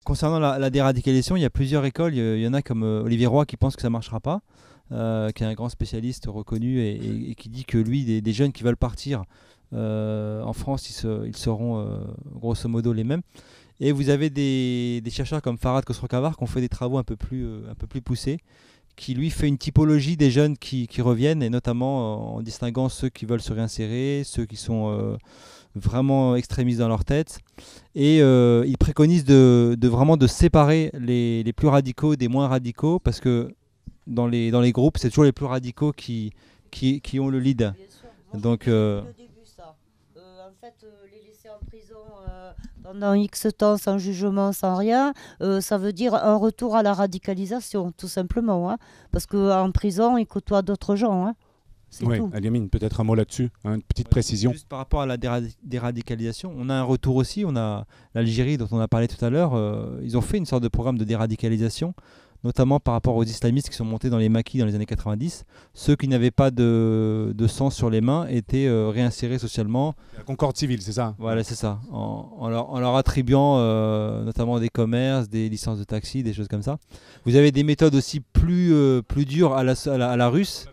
concernant la déradicalisation, il y a plusieurs écoles. Il y en a comme Olivier Roy qui pense que ça ne marchera pas, qui est un grand spécialiste reconnu et qui dit que lui, des jeunes qui veulent partir en France, ils seront grosso modo les mêmes. Et vous avez des chercheurs comme Farhad Khosrow-Khavar qui ont fait des travaux un peu plus poussés, qui lui fait une typologie des jeunes qui reviennent, et notamment en distinguant ceux qui veulent se réinsérer, ceux qui sont vraiment extrémistes dans leur tête. Et il préconise vraiment de séparer les plus radicaux des moins radicaux, parce que dans les groupes, c'est toujours les plus radicaux qui ont le lead. Bien sûr. Moi, Donc, le début, ça. En fait, les laisser en prison pendant X temps, sans jugement, sans rien, ça veut dire un retour à la radicalisation, tout simplement. Hein, parce qu'en prison, ils côtoient d'autres gens. Hein, c'est Oui, tout. Eliamine, peut-être un mot là-dessus, hein, une petite précision. Juste par rapport à la déradicalisation, on a un retour aussi. On a l'Algérie dont on a parlé tout à l'heure. Ils ont fait une sorte de programme de déradicalisation, notamment par rapport aux islamistes qui sont montés dans les maquis dans les années 90. Ceux qui n'avaient pas de sang sur les mains étaient réinsérés socialement. La concorde civile, c'est ça? Voilà, c'est ça. En leur attribuant notamment des commerces, des licences de taxi, des choses comme ça. Vous avez des méthodes aussi plus dures à la russe,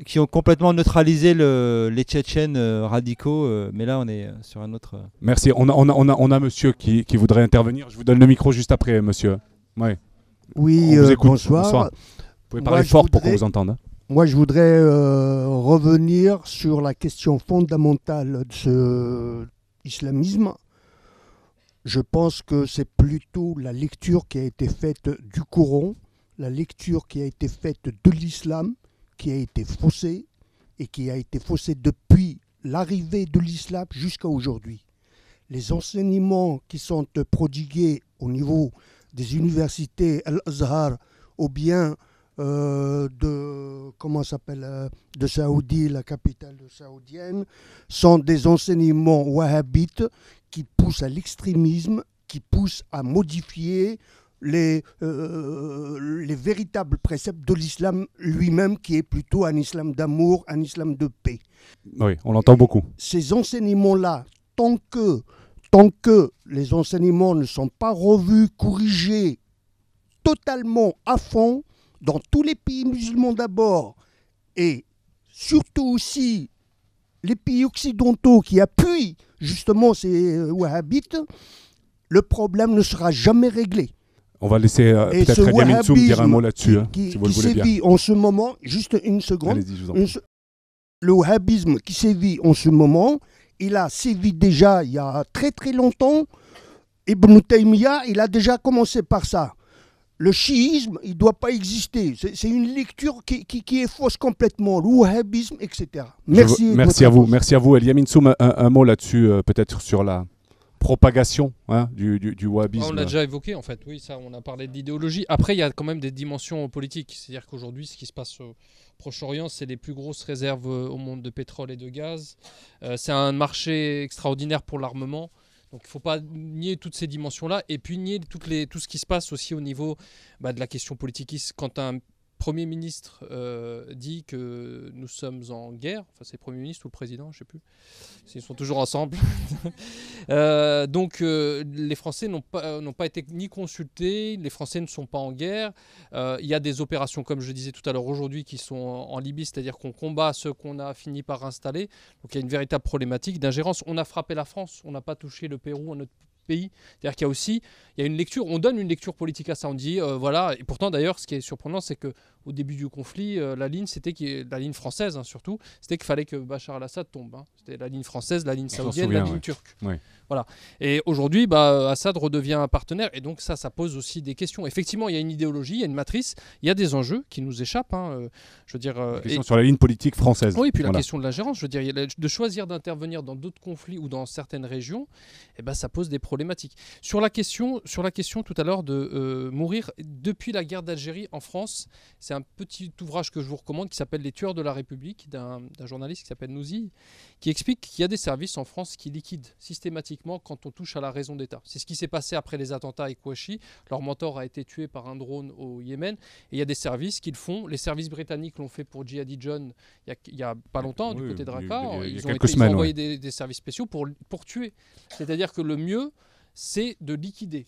qui ont complètement neutralisé les Tchétchènes radicaux. Mais là, on est sur un autre... Merci. On a monsieur qui voudrait intervenir. Je vous donne le micro juste après, monsieur. Ouais. Oui, On vous écoute. bonsoir. Vous pouvez parler fort pour qu'on vous entende. Moi, je voudrais revenir sur la question fondamentale de ce islamisme. Je pense que c'est plutôt la lecture qui a été faite du Coran, la lecture qui a été faite de l'islam, qui a été faussée, et qui a été faussée depuis l'arrivée de l'islam jusqu'à aujourd'hui. Les enseignements qui sont prodigués au niveau des universités Al-Azhar ou bien de Saoudi, la capitale saoudienne, sont des enseignements wahhabites qui poussent à l'extrémisme, qui poussent à modifier les véritables préceptes de l'islam lui-même, qui est plutôt un islam d'amour, un islam de paix. Oui, on l'entend beaucoup. Ces enseignements-là, tant que les enseignements ne sont pas revus, corrigés totalement à fond, dans tous les pays musulmans d'abord, et surtout aussi les pays occidentaux qui appuient justement ces wahhabites, le problème ne sera jamais réglé. On va laisser peut-être Eliamine Soum dire un mot là-dessus, si vous le voulez bien. Sévit en ce moment, juste une seconde, Allez-y, je vous en prie. le wahhabisme qui sévit en ce moment, il a sévi déjà il y a très très longtemps. Ibn Taymiyyah, il a déjà commencé par ça. Le chiisme, il ne doit pas exister. C'est une lecture qui est fausse complètement. Le wahhabisme, etc. Merci. Merci à vous. Merci à vous. Eliamine Soum, un mot là-dessus, peut-être sur la propagation du wahhabisme. On l'a déjà évoqué en fait, oui, ça, on a parlé d'idéologie. Après, il y a quand même des dimensions politiques. C'est-à-dire qu'aujourd'hui, ce qui se passe au Proche-Orient, c'est les plus grosses réserves au monde de pétrole et de gaz. C'est un marché extraordinaire pour l'armement. Donc il ne faut pas nier toutes ces dimensions-là et puis nier tout ce qui se passe aussi au niveau de la question politique. Quand un Premier ministre dit que nous sommes en guerre, enfin c'est le Premier ministre ou le Président, je ne sais plus, ils sont toujours ensemble. Donc les Français n'ont pas été ni consultés, les Français ne sont pas en guerre. Il y a des opérations, comme je disais tout à l'heure aujourd'hui, qui sont en Libye, c'est-à-dire qu'on combat ceux qu'on a fini par installer. Donc il y a une véritable problématique d'ingérence. On a frappé la France, on n'a pas touché le Pérou, notre pays. C'est-à-dire qu'il y a aussi une lecture, on donne une lecture politique à ça, on dit voilà, et pourtant d'ailleurs ce qui est surprenant c'est qu'au début du conflit, la ligne la ligne française surtout, c'était qu'il fallait que Bachar al-Assad tombe. C'était la ligne française, la ligne saoudienne, la ligne turque. Ouais. Voilà. Et aujourd'hui, Assad redevient un partenaire et donc ça pose aussi des questions. Effectivement, il y a une idéologie, il y a une matrice, il y a des enjeux qui nous échappent. Je veux dire, sur la ligne politique française. Oui, puis la question de l'ingérence, je veux dire, de choisir d'intervenir dans d'autres conflits ou dans certaines régions, ça pose des problématiques. Sur la question tout à l'heure de mourir depuis la guerre d'Algérie en France, c'est un petit ouvrage que je vous recommande qui s'appelle Les tueurs de la République d'un journaliste qui s'appelle Nouzi, qui explique qu'il y a des services en France qui liquident systématiquement quand on touche à la raison d'État. C'est ce qui s'est passé après les attentats à Kouachi. Leur mentor a été tué par un drone au Yémen et il y a des services qui le font. Les services britanniques l'ont fait pour Jihadi John il y a pas longtemps du côté de Raqqa. Ils ont envoyé des services spéciaux pour tuer. C'est-à-dire que le mieux, c'est de liquider.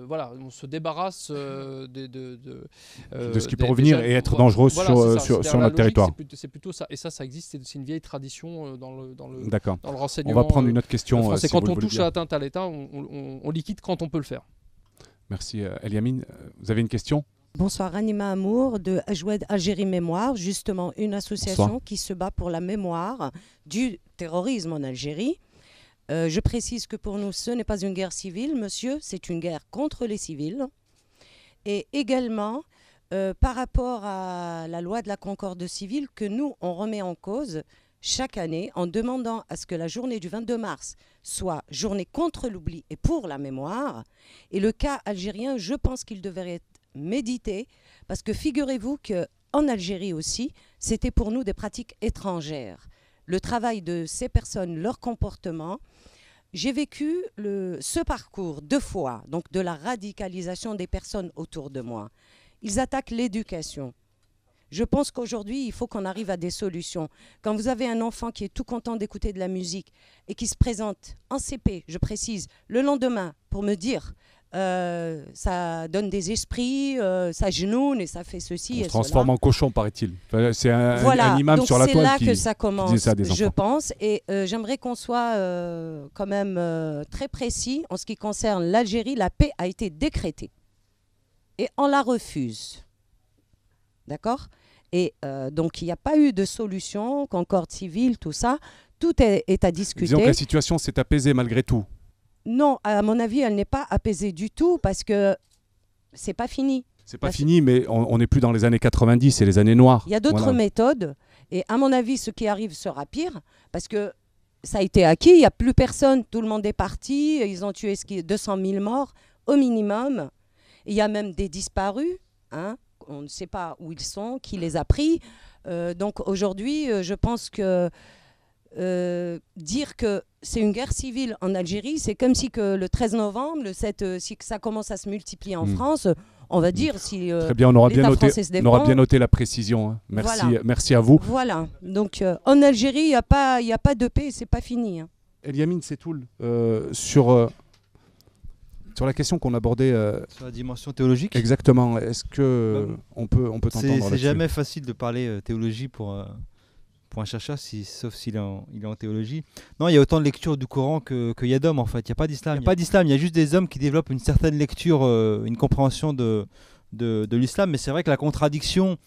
Voilà, on se débarrasse de ce qui peut revenir et être dangereux voilà, sur la notre territoire. C'est plutôt ça. Et ça existe, c'est une vieille tradition dans le renseignement. On va prendre une autre question. C'est quand on touche à atteinte à l'État, on liquide quand on peut le faire. Merci. Eliamine, vous avez une question? Bonsoir, Ranima Amour de Ajoued Algérie Mémoire, justement une association qui se bat pour la mémoire du terrorisme en Algérie. Je précise que pour nous, ce n'est pas une guerre civile, monsieur, c'est une guerre contre les civils. Et également, par rapport à la loi de la concorde civile que nous, on remet en cause chaque année en demandant à ce que la journée du 22 mars soit journée contre l'oubli et pour la mémoire. Et le cas algérien, je pense qu'il devrait être médité, parce que figurez-vous qu'en Algérie aussi, c'était pour nous des pratiques étrangères. Le travail de ces personnes, leur comportement. J'ai vécu ce parcours 2 fois, donc de la radicalisation des personnes autour de moi. Ils attaquent l'éducation. Je pense qu'aujourd'hui, il faut qu'on arrive à des solutions. Quand vous avez un enfant qui est tout content d'écouter de la musique et qui se présente en CP, je précise, le lendemain pour me dire ça donne des esprits, ça genoune et ça fait ceci. On se transforme en cochon, paraît-il. C'est un imam donc sur la toile c'est là qui que ça commence, disait ça à des enfants. je pense. Et j'aimerais qu'on soit quand même très précis en ce qui concerne l'Algérie. La paix a été décrétée et on la refuse. D'accord ? Et donc il n'y a pas eu de solution, concorde civile, tout ça. Tout est à discuter. Disons que la situation s'est apaisée malgré tout. Non, à mon avis, elle n'est pas apaisée du tout parce que c'est pas fini. C'est pas fini, mais on n'est plus dans les années 90, c'est les années noires. Il y a d'autres méthodes et à mon avis, ce qui arrive sera pire parce que ça a été acquis, il n'y a plus personne, tout le monde est parti, ils ont tué 200 000 morts au minimum. Il y a même des disparus, hein, on ne sait pas où ils sont, qui les a pris. Donc aujourd'hui, je pense que dire que c'est une guerre civile en Algérie, c'est comme si que le 13 novembre, le 7, si que ça commence à se multiplier en France, on va dire si très bien, on aura bien noté la précision. Hein. Merci, voilà. Merci à vous. Voilà. Donc en Algérie, il n'y a pas de paix, c'est pas fini. Hein. Eliamine Setoul, sur la question qu'on abordait sur la dimension théologique. Exactement. Est-ce que on peut t'entendre là-dessus ? C'est jamais facile de parler théologie pour un chercheur, sauf s'il est en théologie. Non, il y a autant de lectures du Coran qu'il y a d'hommes, en fait. Il n'y a pas d'islam. Il y a juste des hommes qui développent une certaine lecture, une compréhension de l'islam. Mais c'est vrai que la contradiction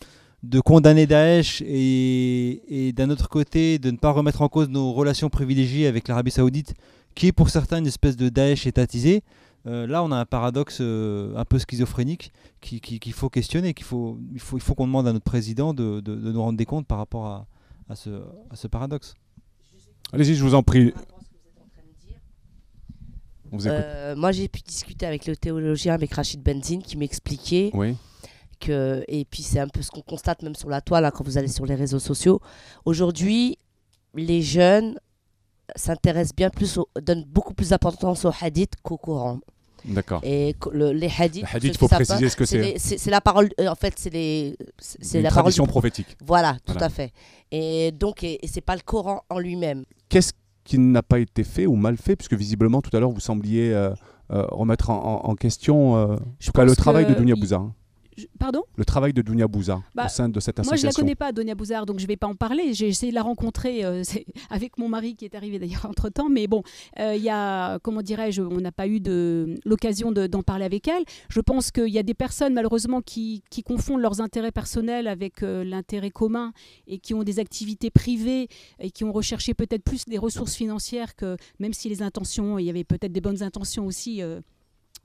de condamner Daesh et d'un autre côté, de ne pas remettre en cause nos relations privilégiées avec l'Arabie Saoudite, qui est pour certains une espèce de Daesh étatisé, là, on a un paradoxe un peu schizophrénique qu'il faut questionner. Il faut qu'on demande à notre président de nous rendre des comptes par rapport à ce paradoxe. Allez-y, je vous en prie. On vous écoute. Moi, j'ai pu discuter avec le théologien, avec Rachid Benzine, qui m'expliquait que, et puis c'est un peu ce qu'on constate même sur la toile, hein, quand vous allez sur les réseaux sociaux. Aujourd'hui, les jeunes s'intéressent donnent beaucoup plus d'importance au hadith qu'au Coran. D'accord. Et les hadiths, il faut préciser ce que c'est. C'est la parole, en fait, c'est la tradition prophétique. Voilà, tout à fait. Et donc, et c'est pas le Coran en lui-même. Qu'est-ce qui n'a pas été fait ou mal fait, puisque visiblement tout à l'heure vous sembliez remettre en question le travail de Dounia Bouzar. Pardon ? Le travail de Dounia Bouzar au sein de cette association. Moi, je ne la connais pas, Dounia Bouzar, donc je ne vais pas en parler. J'ai essayé de la rencontrer avec mon mari qui est arrivé d'ailleurs entre-temps. Mais bon, il y a, comment dirais-je, on n'a pas eu l'occasion d'en parler avec elle. Je pense qu'il y a des personnes, malheureusement, qui confondent leurs intérêts personnels avec l'intérêt commun et qui ont des activités privées et qui ont recherché peut-être plus des ressources financières que, même si les intentions, il y avait peut-être des bonnes intentions aussi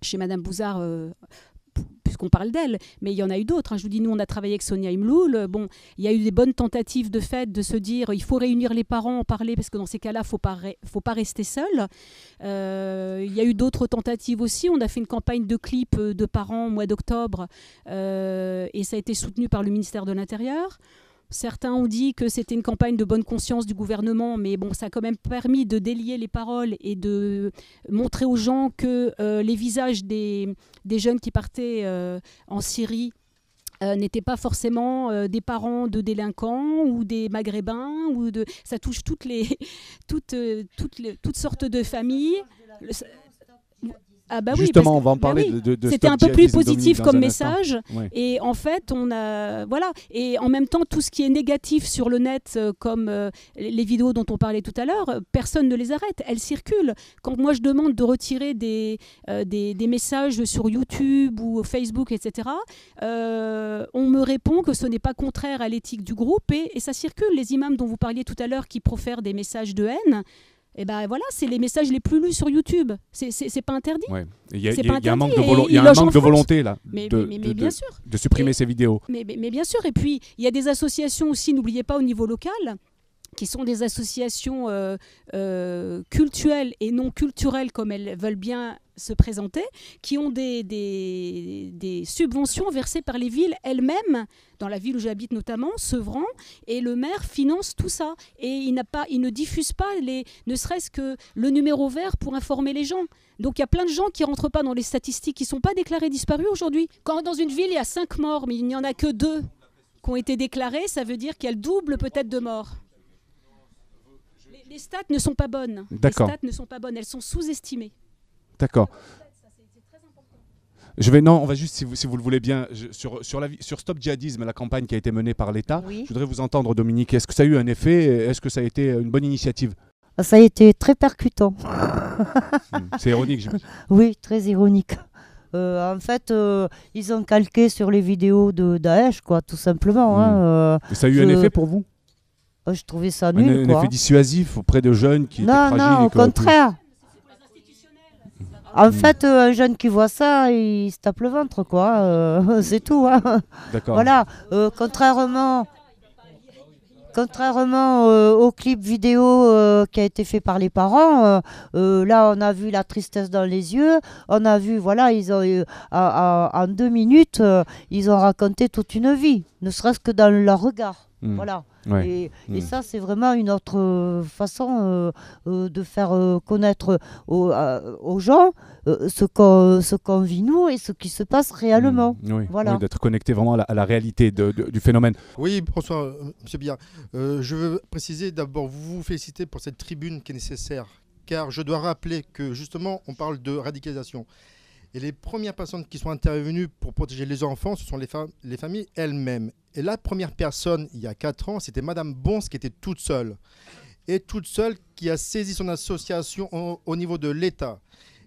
chez Madame Bouzar, puisqu'on parle d'elle, mais il y en a eu d'autres. Hein. Je vous dis, nous, on a travaillé avec Sonia Imloul. Bon, il y a eu des bonnes tentatives de fait de se dire il faut réunir les parents, en parler, parce que dans ces cas-là, faut pas rester seul. Il y a eu d'autres tentatives aussi. On a fait une campagne de clips de parents au mois d'octobre et ça a été soutenu par le ministère de l'Intérieur. Certains ont dit que c'était une campagne de bonne conscience du gouvernement, mais bon, ça a quand même permis de délier les paroles et de montrer aux gens que les visages des jeunes qui partaient en Syrie n'étaient pas forcément des parents de délinquants ou des maghrébins. Ça touche toutes sortes de familles. Ah bah justement, oui, on va en parler de c'était un peu plus positif comme message. Ouais. Et en fait, on a voilà. Et en même temps, tout ce qui est négatif sur le net, comme les vidéos dont on parlait tout à l'heure, personne ne les arrête. Elles circulent. Quand moi je demande de retirer des messages sur YouTube ou Facebook, etc., on me répond que ce n'est pas contraire à l'éthique du groupe et ça circule. Les imams dont vous parliez tout à l'heure qui profèrent des messages de haine. Et ben voilà, c'est les messages les plus lus sur YouTube. C'est pas interdit. Ouais. Il y a un manque de volonté là, mais bien sûr. de supprimer ces vidéos. Mais bien sûr. Et puis il y a des associations aussi, n'oubliez pas au niveau local, qui sont des associations cultuelles et non culturelles comme elles veulent bien se présenter, qui ont des subventions versées par les villes elles-mêmes, dans la ville où j'habite notamment, Sevran, et le maire finance tout ça. Et il ne diffuse pas ne serait-ce que le numéro vert pour informer les gens. Donc il y a plein de gens qui ne rentrent pas dans les statistiques, qui ne sont pas déclarés disparus aujourd'hui. Quand dans une ville, il y a 5 morts, mais il n'y en a que 2 qui ont été déclarés, ça veut dire qu'il y a le double peut-être de morts. Les stats ne sont pas bonnes. D'accord. Les stats ne sont pas bonnes, elles sont sous-estimées. D'accord. On va juste, si vous le voulez bien, sur Stop Djihadisme, la campagne qui a été menée par l'État, Oui. je voudrais vous entendre, Dominique. Est-ce que ça a eu un effet? Est-ce que ça a été une bonne initiative? Ça a été très percutant. C'est ironique, j'imagine. Oui, très ironique. En fait, ils ont calqué sur les vidéos de Daesh, quoi, tout simplement. Et ça a eu un effet pour vous? Je trouvais ça nul, un effet dissuasif auprès de jeunes qui étaient fragiles? Non, au contraire. En fait, un jeune qui voit ça, il se tape le ventre, quoi. C'est tout. Hein. D'accord. Voilà. Contrairement au clip vidéo qui a été fait par les parents, là, on a vu la tristesse dans les yeux. On a vu, voilà, ils ont en 2 minutes, ils ont raconté toute une vie, ne serait-ce que dans leur regard. Voilà. Ouais. Et ça, c'est vraiment une autre façon de faire connaître aux gens ce qu'on vit nous et ce qui se passe réellement. Voilà. Oui, d'être connecté vraiment à la réalité du phénomène. Oui, bonsoir, monsieur Billard. Je veux préciser d'abord, vous féliciter pour cette tribune qui est nécessaire, car je dois rappeler que justement, on parle de radicalisation. Et les premières personnes qui sont intervenues pour protéger les enfants, ce sont les familles elles-mêmes. Et la première personne, il y a 4 ans, c'était Madame Bons qui était toute seule. Et toute seule qui a saisi son association au niveau de l'État.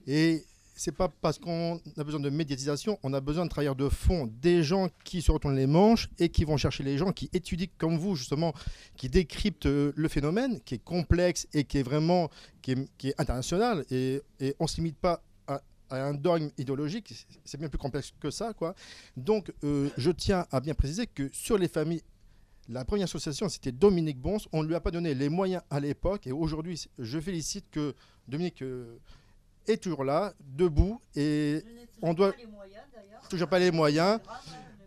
Et ce n'est pas parce qu'on a besoin de médiatisation, on a besoin de travailleurs de fond, des gens qui se retournent les manches et qui vont chercher les gens, qui étudient comme vous justement, qui décryptent le phénomène, qui est complexe et qui est vraiment qui est international. Et on ne se limite pas à un dogme idéologique, c'est bien plus complexe que ça, quoi. Donc, je tiens à bien préciser que sur les familles, la première association, c'était Dominique Bons. On ne lui a pas donné les moyens à l'époque. Et aujourd'hui, je félicite que Dominique est toujours là, debout. Et on doit... Toujours pas les moyens.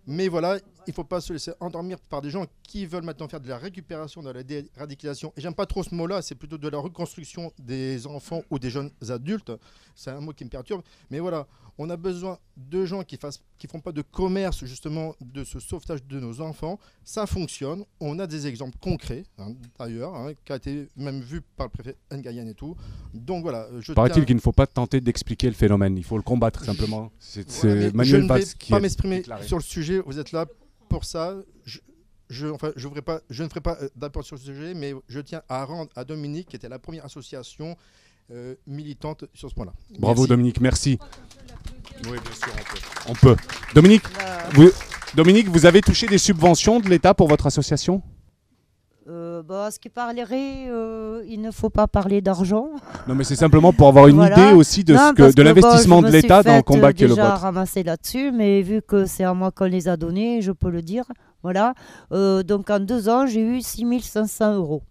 Mais voilà, il ne faut pas se laisser endormir par des gens qui veulent maintenant faire de la récupération, de la déradicalisation. Et j'aime pas trop ce mot-là, c'est plutôt de la reconstruction des enfants ou des jeunes adultes. C'est un mot qui me perturbe. Mais voilà, on a besoin de gens qui font pas de commerce justement de ce sauvetage de nos enfants. Ça fonctionne. On a des exemples concrets, d'ailleurs, qui a été même vu par le préfet Ngaïan et tout. Donc voilà. Paraît-il qu'il ne faut pas tenter d'expliquer le phénomène. Il faut le combattre simplement. Voilà, Manuel je Valls ne vais pas m'exprimer sur le sujet. Vous êtes là pour ça. Je ne ferai pas d'apport sur ce sujet, mais je tiens à rendre à Dominique, qui était la première association militante sur ce point-là. Bravo Merci. Dominique, merci. Oui, bien sûr, on peut. Dominique, vous avez touché des subventions de l'État pour votre association? À ce qui parlerait, il ne faut pas parler d'argent. Non, mais c'est simplement pour avoir une idée aussi de l'investissement de l'État dans le combat qui est le vôtre. Je me suis ramassé là-dessus, mais vu que c'est à moi qu'on les a donnés, je peux le dire. Voilà. Donc en 2 ans, j'ai eu 6 500 €.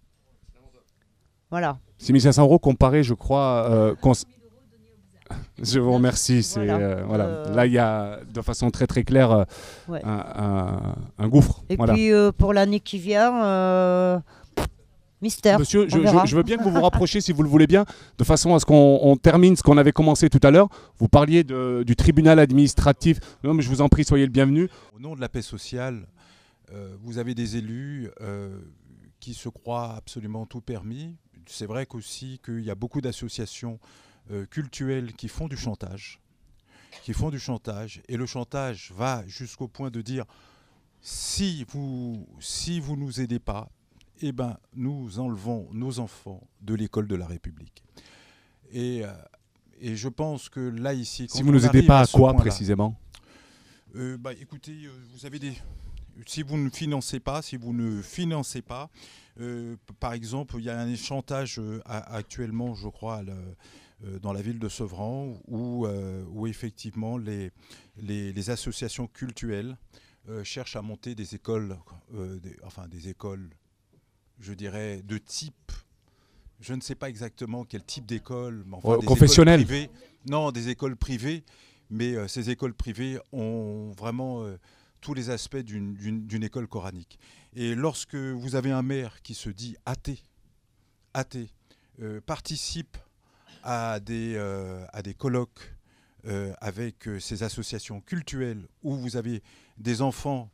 Voilà. 6 500 € comparé, je crois... Je vous remercie. Voilà. Là, il y a de façon très très claire un gouffre. Et puis pour l'année qui vient, mystère. Monsieur, je veux bien que vous vous rapprochiez, si vous le voulez bien, de façon à ce qu'on termine ce qu'on avait commencé tout à l'heure. Vous parliez du tribunal administratif. Non, mais je vous en prie, soyez le bienvenu. Au nom de la paix sociale, vous avez des élus qui se croient absolument tout permis. C'est vrai qu'aussi qu'il y a beaucoup d'associations cultuels qui font du chantage. Et le chantage va jusqu'au point de dire si vous nous aidez pas, eh ben, nous enlevons nos enfants de l'école de la République. Et je pense que là, ici... Si vous ne nous aidez pas à quoi, précisément ? Écoutez, vous avez si vous ne financez pas, par exemple, il y a un chantage actuellement, je crois, dans la ville de Sevran, où effectivement les associations cultuelles cherchent à monter des écoles, des écoles, je dirais, de type, je ne sais pas exactement quel type d'école, mais enfin, confessionnelles. Non, des écoles privées, mais ces écoles privées ont vraiment tous les aspects d'une école coranique. Et lorsque vous avez un maire qui se dit athée, participe à des colloques avec ces associations cultuelles où vous avez des enfants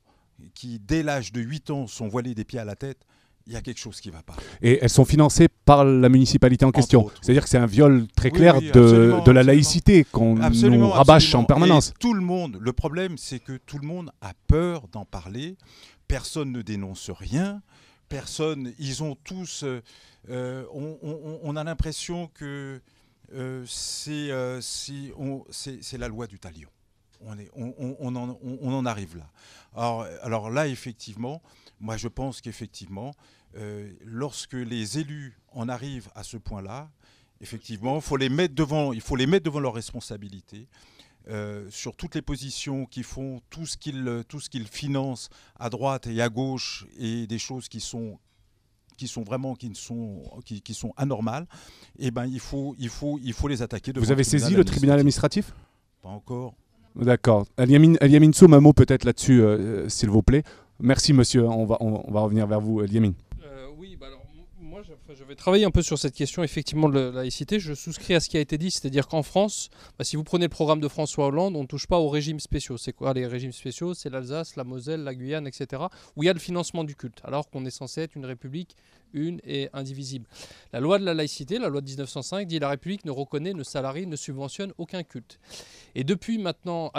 qui, dès l'âge de 8 ans, sont voilés des pieds à la tête, il y a quelque chose qui ne va pas. Et elles sont financées par la municipalité en question. C'est-à-dire que c'est un viol très clair de la laïcité qu'on nous rabâche en permanence. Et tout le monde, le problème, c'est que tout le monde a peur d'en parler. Personne ne dénonce rien. Ils ont tous... on a l'impression que c'est la loi du talion. On en arrive là. Alors là, effectivement, moi je pense qu'effectivement, lorsque les élus en arrivent à ce point-là, effectivement, il faut les mettre devant leurs responsabilités. Sur toutes les positions qui font tout ce qu'ils financent à droite et à gauche, et des choses qui sont anormales, et ben il faut les attaquer. Vous avez saisi le tribunal administratif ? Pas encore. D'accord. Eliamine Soum, un mot peut-être là-dessus, s'il vous plaît. Merci monsieur, on va revenir vers vous, Eliamine. Oui, alors moi je vais travailler un peu sur cette question effectivement de la laïcité. Je souscris à ce qui a été dit, c'est-à-dire qu'en France, si vous prenez le programme de François Hollande, on ne touche pas aux régimes spéciaux. C'est quoi les régimes spéciaux ? C'est l'Alsace, la Moselle, la Guyane, etc., où il y a le financement du culte, alors qu'on est censé être une république une et indivisible. La loi de la laïcité, la loi de 1905, dit la République ne reconnaît, ne salarie, ne subventionne aucun culte. Et depuis maintenant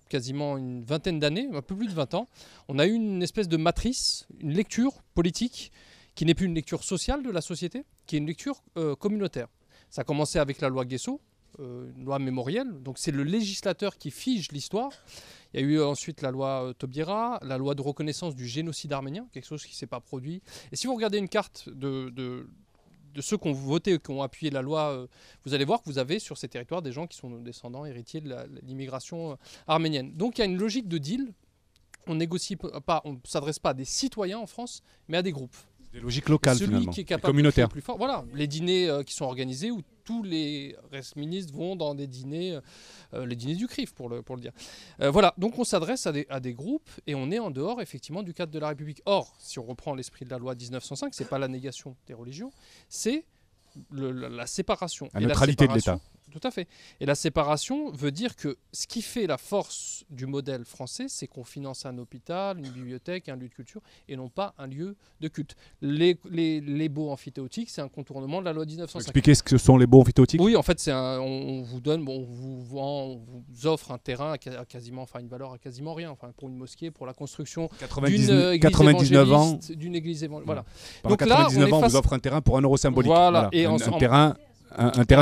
quasiment une vingtaine d'années, un peu plus de 20 ans, on a eu une espèce de matrice, une lecture politique qui n'est plus une lecture sociale de la société, qui est une lecture communautaire. Ça a commencé avec la loi Guesso, une loi mémorielle, donc c'est le législateur qui fige l'histoire. Il y a eu ensuite la loi Taubira, la loi de reconnaissance du génocide arménien, quelque chose qui ne s'est pas produit. Et si vous regardez une carte de ceux qui ont voté, qui ont appuyé la loi, vous allez voir que vous avez sur ces territoires des gens qui sont descendants, héritiers de l'immigration arménienne. Donc il y a une logique de deal. On négocie pas, on ne s'adresse pas à des citoyens en France, mais à des groupes. Des logiques locales finalement, qui est capable communautaires. Plus fort. Voilà, les dîners qui sont organisés où tous les ministres vont dans des dîners, les dîners du CRIF pour le dire. Voilà, donc on s'adresse à des groupes et on est en dehors effectivement du cadre de la République. Or, si on reprend l'esprit de la loi 1905, c'est pas la négation des religions, c'est la séparation. La neutralité de l'État. Tout à fait. Et la séparation veut dire que ce qui fait la force du modèle français, c'est qu'on finance un hôpital, une bibliothèque, un lieu de culture, et non pas un lieu de culte. Les baux amphithéotiques, c'est un contournement de la loi 1905. Expliquez ce que sont les baux amphithéotiques ? Oui, en fait, on vous donne, on vous offre un terrain à quasiment, enfin une valeur à quasiment rien, enfin pour une mosquée, pour la construction d'une église 99 ans. D'une église évangélique. Voilà. Pendant Donc 99 ans, on vous offre un terrain pour €1 symbolique. Voilà. Et un terrain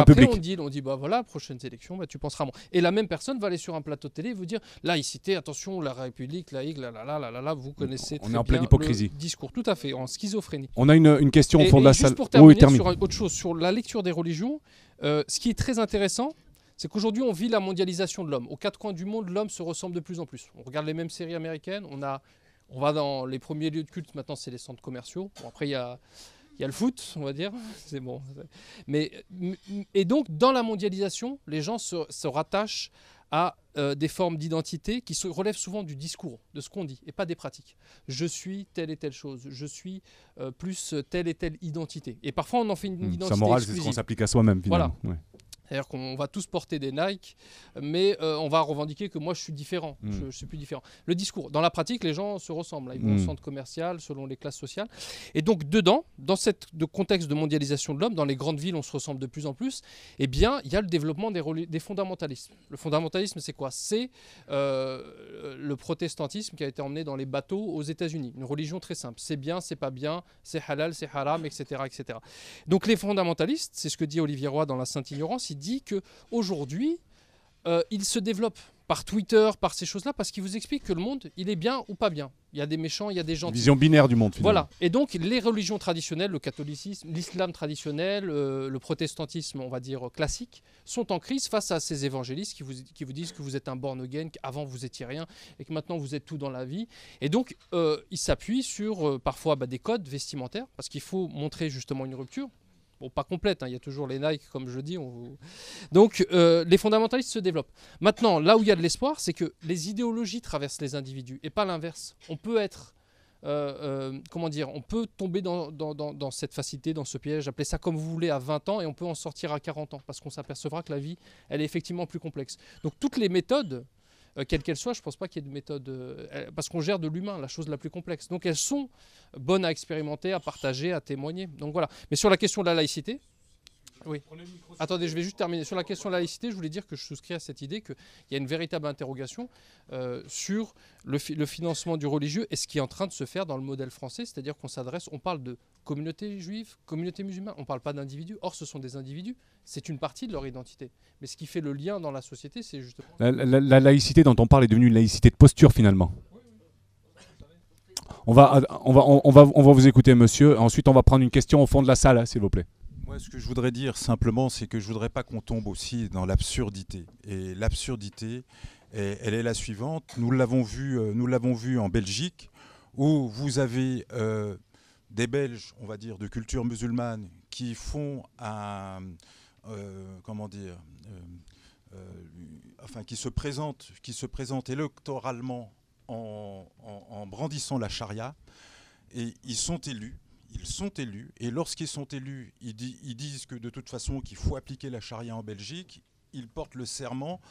après, public. On dit voilà, prochaines élections, tu penseras à moi. Et la même personne va aller sur un plateau de télé et vous dire laïcité, attention, la République, laïque, vous connaissez très bien pleine hypocrisie. Le discours, tout à fait, en schizophrénie. On a une question au fond de la salle. Juste pour terminer sur autre chose, sur la lecture des religions, ce qui est très intéressant, c'est qu'aujourd'hui, on vit la mondialisation de l'homme. Aux quatre coins du monde, l'homme se ressemble de plus en plus. On regarde les mêmes séries américaines, on va dans les premiers lieux de culte, maintenant c'est les centres commerciaux. Bon, après, il y a le foot, on va dire, c'est bon. Et donc, dans la mondialisation, les gens se rattachent à des formes d'identité qui relèvent souvent du discours, de ce qu'on dit, et pas des pratiques. Je suis telle et telle chose, je suis plus telle et telle identité. Et parfois, on en fait une identité sa morale, exclusive. c'est ce qu'on s'applique à soi-même, finalement. Voilà. Ouais. C'est-à-dire qu'on va tous porter des Nike, mais on va revendiquer que moi je suis différent, je suis plus différent. Le discours, dans la pratique, les gens se ressemblent. Là. Ils vont au centre commercial selon les classes sociales. Et donc dedans, dans ce contexte de mondialisation de l'homme, dans les grandes villes, on se ressemble de plus en plus. Eh bien, il y a le développement des fondamentalismes. Le fondamentalisme, c'est quoi? C'est le protestantisme qui a été emmené dans les bateaux aux États-Unis. Une religion très simple. C'est bien, c'est pas bien, c'est halal, c'est haram, etc., etc. Donc les fondamentalistes, c'est ce que dit Olivier Roy dans La Sainte Ignorance, il dit qu'aujourd'hui, il se développe par Twitter, par ces choses-là, parce qu'il vous explique que le monde, il est bien ou pas bien. Il y a des méchants, il y a des gentils. Vision binaire du monde, finalement. Voilà. Et donc, les religions traditionnelles, le catholicisme, l'islam traditionnel, le protestantisme, on va dire, classique, sont en crise face à ces évangélistes qui vous disent que vous êtes un born again, qu'avant vous étiez rien, et que maintenant vous êtes tout dans la vie. Et donc, ils s'appuient sur, parfois, des codes vestimentaires, parce qu'il faut montrer justement une rupture. Bon, pas complète, hein, il y a toujours les Nike, comme je dis. Donc, les fondamentalistes se développent. Maintenant, là où il y a de l'espoir, c'est que les idéologies traversent les individus, et pas l'inverse. On peut être, on peut tomber dans cette facilité, dans ce piège, appelez ça comme vous voulez, à 20 ans, et on peut en sortir à 40 ans, parce qu'on s'apercevra que la vie, elle est effectivement plus complexe. Donc, toutes les méthodes, quelle qu'elle soit, je ne pense pas qu'il y ait de méthode... parce qu'on gère de l'humain, la chose la plus complexe. Donc elles sont bonnes à expérimenter, à partager, à témoigner. Donc voilà. Mais sur la question de la laïcité... Oui. Attendez, je vais juste terminer. Sur la question de la laïcité, je voulais dire que je souscris à cette idée qu'il y a une véritable interrogation sur le financement du religieux et ce qui est en train de se faire dans le modèle français, c'est-à-dire on parle de communauté juive, communauté musulmane, on ne parle pas d'individus. Or, ce sont des individus, c'est une partie de leur identité. Mais ce qui fait le lien dans la société, c'est justement... La laïcité dont on parle est devenue une laïcité de posture, finalement. On va vous écouter, monsieur. Ensuite, on va prendre une question au fond de la salle, s'il vous plaît. Moi, ce que je voudrais dire simplement, c'est que je ne voudrais pas qu'on tombe aussi dans l'absurdité. Et l'absurdité, elle est la suivante. Nous l'avons vu en Belgique, où vous avez des Belges, on va dire, de culture musulmane, qui font qui se présentent électoralement en brandissant la charia, et ils sont élus. Et lorsqu'ils sont élus, ils disent que de toute façon qu'il faut appliquer la charia en Belgique. Ils portent le serment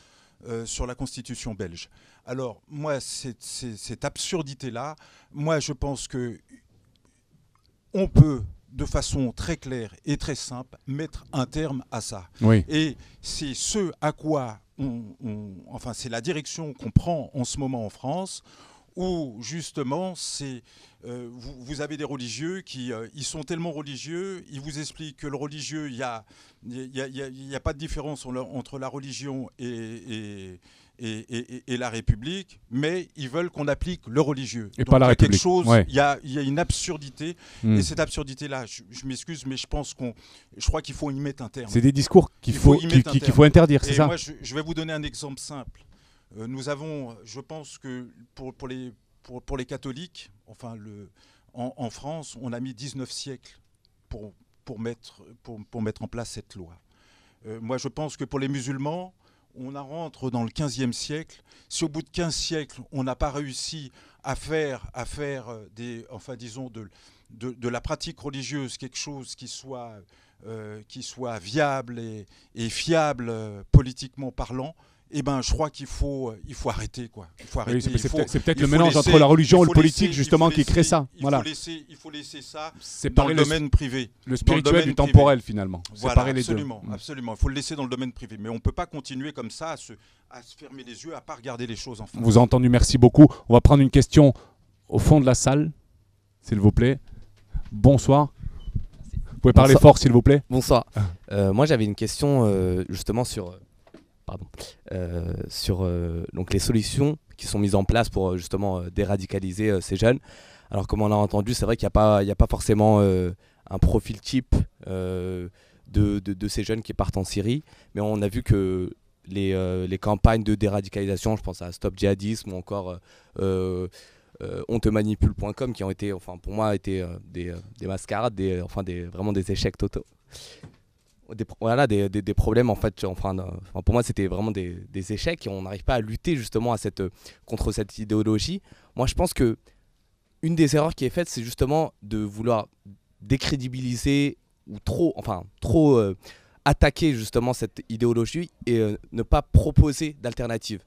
sur la constitution belge. Alors moi, cette absurdité-là, moi je pense que on peut, de façon très claire et très simple, mettre un terme à ça. Oui. Et c'est ce à quoi c'est la direction qu'on prend en ce moment en France, où justement vous avez des religieux qui ils sont tellement religieux, ils vous expliquent que le religieux, il y a pas de différence entre la religion et la République, mais ils veulent qu'on applique le religieux. Et donc, pas la République. Il y a une absurdité, et cette absurdité-là, je m'excuse, mais je crois qu'il faut y mettre un terme. C'est des discours qu'il faut interdire, c'est ça? Moi, je vais vous donner un exemple simple. Nous avons, je pense que pour les catholiques, en France, on a mis 19 siècles pour mettre en place cette loi. Moi, je pense que pour les musulmans, on rentre dans le 15e siècle. Si au bout de 15 siècles, on n'a pas réussi à faire de la pratique religieuse quelque chose qui soit viable et fiable politiquement parlant, eh ben, je crois qu'il faut arrêter, quoi. Oui, c'est peut-être le mélange entre la religion et le politique, justement, qui crée ça. Il faut laisser ça dans le domaine privé. Le spirituel du temporel, finalement. Voilà, absolument. Il faut le laisser dans le domaine privé. Mais on ne peut pas continuer comme ça à se fermer les yeux, à ne pas regarder les choses en face. On vous a entendu, merci beaucoup. On va prendre une question au fond de la salle, s'il vous plaît. Bonsoir. Vous pouvez parler fort, s'il vous plaît. Bonsoir. Moi, j'avais une question justement sur donc les solutions qui sont mises en place pour justement déradicaliser ces jeunes. Alors comme on l'a entendu, c'est vrai qu'il n'y a pas forcément un profil type de ces jeunes qui partent en Syrie, mais on a vu que les campagnes de déradicalisation, je pense à Stop Djihadisme ou encore ontemanipule.com, qui ont été, pour moi, été des mascarades, vraiment des échecs totaux. Des problèmes pour moi c'était vraiment des échecs, et on n'arrive pas à lutter justement contre cette idéologie. Moi je pense que une des erreurs qui est faite, c'est justement de vouloir décrédibiliser ou trop attaquer justement cette idéologie et ne pas proposer d'alternative.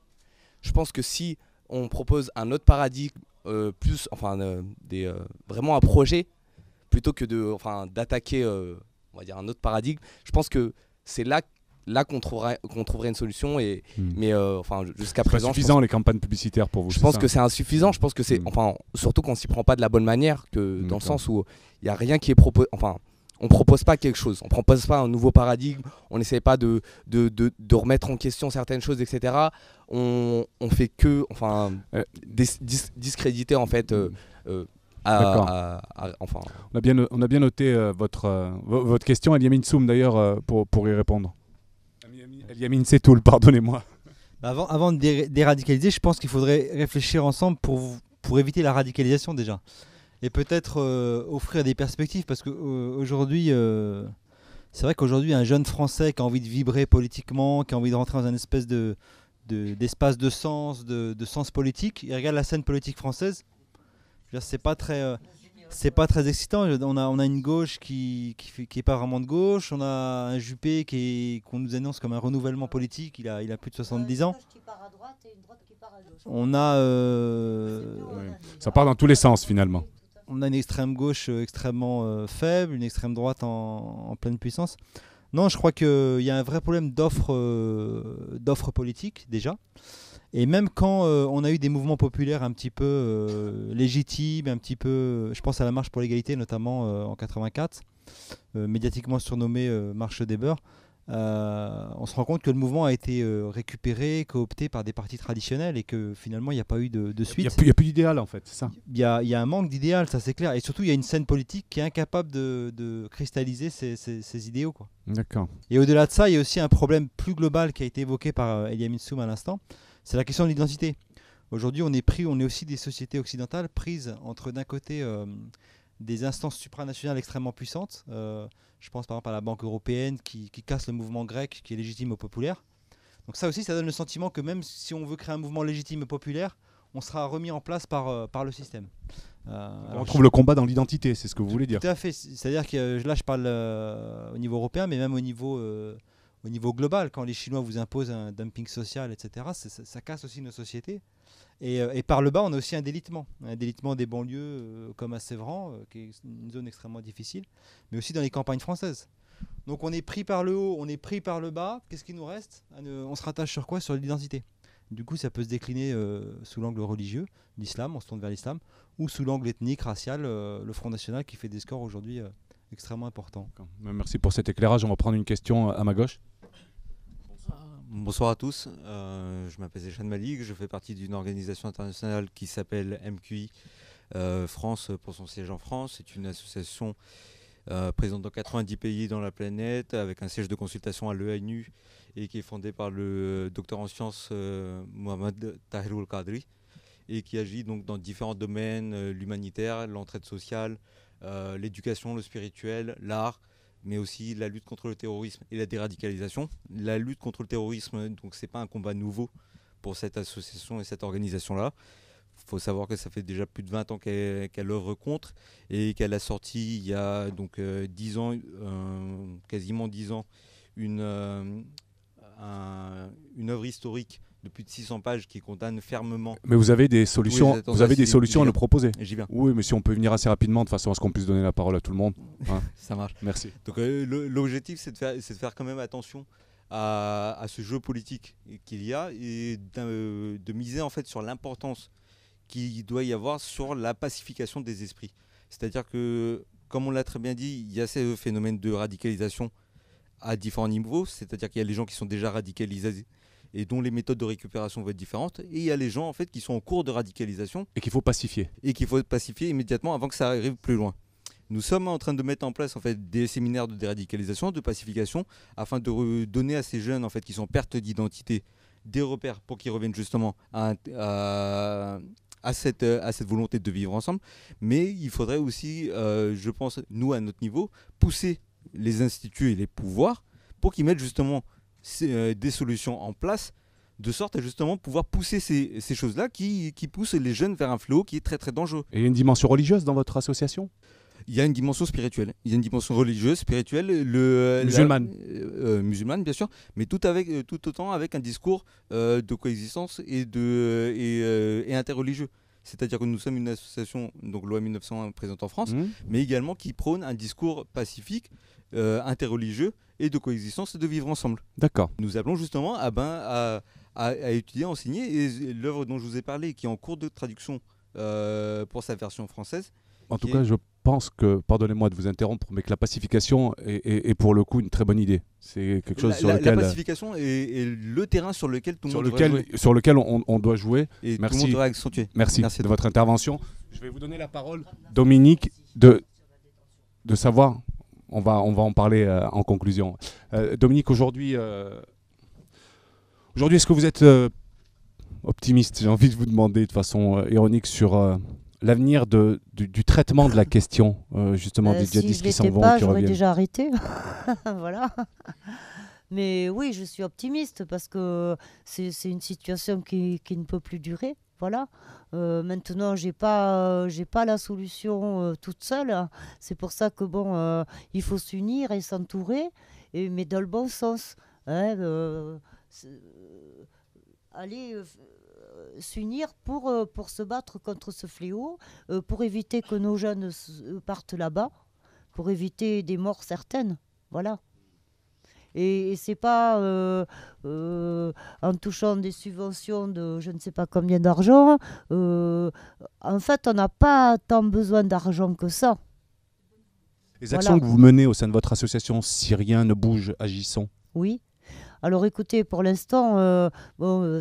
Je pense que si on propose un autre paradigme, vraiment un projet, plutôt que d'attaquer on va dire un autre paradigme, je pense que c'est là qu'on trouverait une solution. Mais jusqu'à présent, c'est suffisant les campagnes publicitaires pour vous. Je pense que c'est insuffisant. Je pense que c'est surtout qu'on s'y prend pas de la bonne manière, que dans le sens où il y a rien qui est proposé. On propose pas quelque chose, on propose pas un nouveau paradigme, on n'essaie pas de remettre en question certaines choses, etc. On fait que discréditer en fait. On a bien noté votre question. Eliamine Soum d'ailleurs pour y répondre. Eliamine Setoul, pardonnez-moi. Avant de déradicaliser, je pense qu'il faudrait réfléchir ensemble pour éviter la radicalisation déjà. Et peut-être offrir des perspectives, parce qu'aujourd'hui, c'est vrai qu'aujourd'hui, un jeune Français qui a envie de vibrer politiquement, qui a envie de rentrer dans une espèce d'espace de sens, de sens politique, il regarde la scène politique française. C'est pas très excitant. On a une gauche qui est pas vraiment de gauche. On a un Juppé qu'on nous annonce comme un renouvellement politique. Il a plus de 70 ans. On a ça part dans tous les sens finalement. On a une extrême gauche extrêmement faible, une extrême droite en pleine puissance. Non, je crois qu'il y a un vrai problème d'offre politique déjà. Et même quand on a eu des mouvements populaires un petit peu légitimes, un petit peu, je pense à la marche pour l'égalité notamment en 84, médiatiquement surnommée Marche des Beurs, on se rend compte que le mouvement a été récupéré, coopté par des partis traditionnels et que finalement il n'y a pas eu de suite. Il n'y a plus d'idéal en fait, c'est ça. Il y a un manque d'idéal, ça c'est clair. Et surtout il y a une scène politique qui est incapable de cristalliser ces idéaux, quoi. D'accord. Et au-delà de ça, il y a aussi un problème plus global qui a été évoqué par Eliamine Soum à l'instant, c'est la question de l'identité. Aujourd'hui on est aussi des sociétés occidentales prises entre d'un côté des instances supranationales extrêmement puissantes. Je pense par exemple à la Banque européenne qui casse le mouvement grec qui est légitime et populaire. Donc ça aussi, ça donne le sentiment que même si on veut créer un mouvement légitime et populaire, on sera remis en place par le système. On retrouve le combat dans l'identité, c'est ce que vous voulez dire. Tout à fait. C'est-à-dire que là, je parle au niveau européen, mais même au niveau global. Quand les Chinois vous imposent un dumping social, etc., ça casse aussi nos sociétés. Et par le bas, on a aussi un délitement des banlieues comme à Sévran, qui est une zone extrêmement difficile, mais aussi dans les campagnes françaises. Donc on est pris par le haut, on est pris par le bas. Qu'est-ce qui nous reste ? On se rattache sur quoi ? Sur l'identité. Du coup, ça peut se décliner sous l'angle religieux, l'islam, on se tourne vers l'islam, ou sous l'angle ethnique, racial, le Front National qui fait des scores aujourd'hui extrêmement importants. Merci pour cet éclairage. On va prendre une question à ma gauche. Bonsoir à tous, je m'appelle Zéchan Malik, je fais partie d'une organisation internationale qui s'appelle MQI France pour son siège en France. C'est une association présente dans 90 pays dans la planète avec un siège de consultation à l'ENU et qui est fondée par le docteur en sciences Mohamed Tahirul Qadri et qui agit donc dans différents domaines, l'humanitaire, l'entraide sociale, l'éducation, le spirituel, l'art, mais aussi la lutte contre le terrorisme et la déradicalisation. La lutte contre le terrorisme, donc c'est pas un combat nouveau pour cette association et cette organisation-là. Il faut savoir que ça fait déjà plus de 20 ans qu'elle œuvre contre et qu'elle a sorti il y a donc 10 ans, quasiment 10 ans, une œuvre historique de plus de 600 pages qui condamne fermement. Mais vous avez des solutions, à nous proposer. J'y viens. Oui, mais si on peut venir assez rapidement de façon à ce qu'on puisse donner la parole à tout le monde. Hein. Ça marche. Merci. Donc l'objectif, c'est de faire quand même attention à ce jeu politique qu'il y a et de miser en fait sur l'importance qu'il doit y avoir sur la pacification des esprits. C'est-à-dire que, comme on l'a très bien dit, il y a ces phénomènes de radicalisation à différents niveaux, c'est-à-dire qu'il y a les gens qui sont déjà radicalisés et dont les méthodes de récupération vont être différentes, et il y a les gens en fait qui sont en cours de radicalisation et qu'il faut pacifier. Et qu'il faut pacifier immédiatement avant que ça arrive plus loin. Nous sommes en train de mettre en place en fait des séminaires de déradicalisation, de pacification, afin de donner à ces jeunes en fait qui sont en perte d'identité des repères pour qu'ils reviennent justement à cette volonté de vivre ensemble. Mais il faudrait aussi, je pense, nous à notre niveau, pousser les instituts et les pouvoirs pour qu'ils mettent justement des solutions en place de sorte à justement pouvoir pousser ces choses-là qui poussent les jeunes vers un fléau qui est très très dangereux. Et il y a une dimension religieuse dans votre association ? il y a une dimension spirituelle, il y a une dimension religieuse, spirituelle, musulmane bien sûr, mais tout autant avec un discours de coexistence et interreligieux. C'est-à-dire que nous sommes une association, donc loi 1901 présente en France, mais également qui prône un discours pacifique, interreligieux et de coexistence et de vivre ensemble. D'accord. Nous appelons justement à étudier, à enseigner, et l'œuvre dont je vous ai parlé, qui est en cours de traduction pour sa version française. En tout cas, je pense que, pardonnez-moi de vous interrompre, mais que la pacification est pour le coup une très bonne idée. C'est quelque chose sur lequel... La pacification est le terrain sur lequel tout le monde devrait jouer. Sur lequel on doit jouer. Et merci. Tout le monde devrait accentuer. Merci de votre intervention. Je vais vous donner la parole, Dominique, de savoir... On va en parler en conclusion. Dominique, aujourd'hui, est-ce que vous êtes optimiste? J'ai envie de vous demander de façon ironique sur... l'avenir du traitement de la question, justement, des djihadistes qui s'en vont, qui j'aurais reviennent. déjà arrêté. Voilà. Mais oui, je suis optimiste parce que c'est une situation qui ne peut plus durer. Voilà. Maintenant, j'ai pas la solution toute seule. C'est pour ça que il faut s'unir et s'entourer, mais dans le bon sens. Hein, s'unir pour se battre contre ce fléau, pour éviter que nos jeunes partent là-bas, pour éviter des morts certaines. Voilà. Et c'est pas en touchant des subventions de je ne sais pas combien d'argent. En fait, on n'a pas tant besoin d'argent que ça. Les actions que vous menez au sein de votre association, si rien ne bouge, agissons. Oui. Alors écoutez, pour l'instant,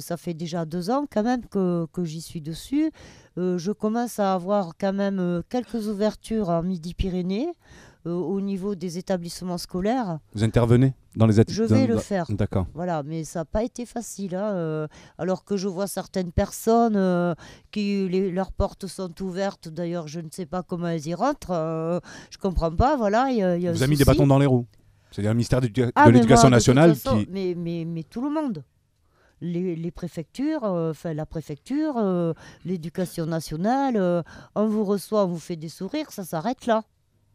ça fait déjà 2 ans quand même que j'y suis dessus. Je commence à avoir quand même quelques ouvertures en Midi-Pyrénées au niveau des établissements scolaires. Vous intervenez dans les Je vais le faire. D'accord. Voilà, mais ça n'a pas été facile. Alors que je vois certaines personnes leurs portes sont ouvertes. D'ailleurs, je ne sais pas comment elles y rentrent. Je ne comprends pas. Voilà, vous avez mis des bâtons dans les roues. C'est-à-dire le ministère de l'Éducation nationale façon, mais tout le monde. Les préfectures, la préfecture, l'Éducation nationale, on vous reçoit, on vous fait des sourires, ça s'arrête là.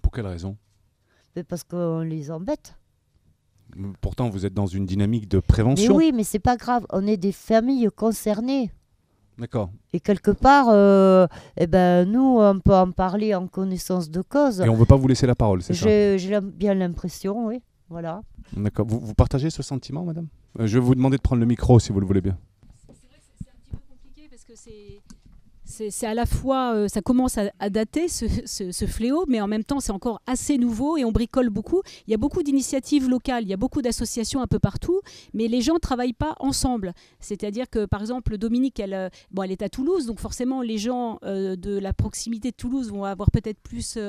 Pour quelle raison? Parce qu'on les embête. Pourtant, vous êtes dans une dynamique de prévention. Mais oui, mais c'est pas grave, on est des familles concernées. D'accord. Et quelque part, nous, on peut en parler en connaissance de cause. Et on ne veut pas vous laisser la parole, c'est ça? J'ai bien l'impression, oui. Voilà. D'accord. Vous partagez ce sentiment, madame? Je vais vous demander de prendre le micro, si vous le voulez bien. C'est vrai que c'est un petit peu compliqué parce que c'est à la fois, ça commence à dater ce fléau, mais en même temps c'est encore assez nouveau et on bricole beaucoup. Il y a beaucoup d'initiatives locales, il y a beaucoup d'associations un peu partout, mais les gens ne travaillent pas ensemble. C'est-à-dire que par exemple Dominique, elle est à Toulouse, donc forcément les gens de la proximité de Toulouse vont avoir peut-être plus...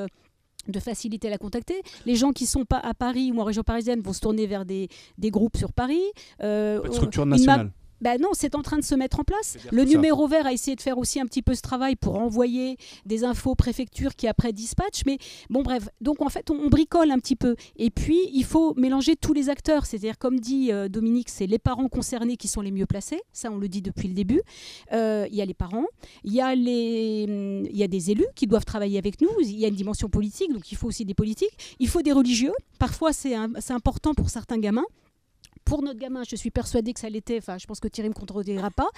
de facilité à la contacter. Les gens qui ne sont pas à Paris ou en région parisienne vont se tourner vers des groupes sur Paris. Pas de structure nationale. Non, c'est en train de se mettre en place. Le numéro vert a essayé de faire aussi un petit peu ce travail pour envoyer des infos aux préfectures qui après dispatchent. Mais bon, bref. Donc en fait, on bricole un petit peu. Et puis, il faut mélanger tous les acteurs. C'est-à-dire, comme dit Dominique, c'est les parents concernés qui sont les mieux placés. Ça, on le dit depuis le début. Il y a les parents. Il y a des élus qui doivent travailler avec nous. Il y a une dimension politique, donc il faut aussi des politiques. Il faut des religieux. Parfois, c'est important pour certains gamins. Pour notre gamin, je suis persuadée que ça l'était, enfin je pense que Thierry ne me contredira pas.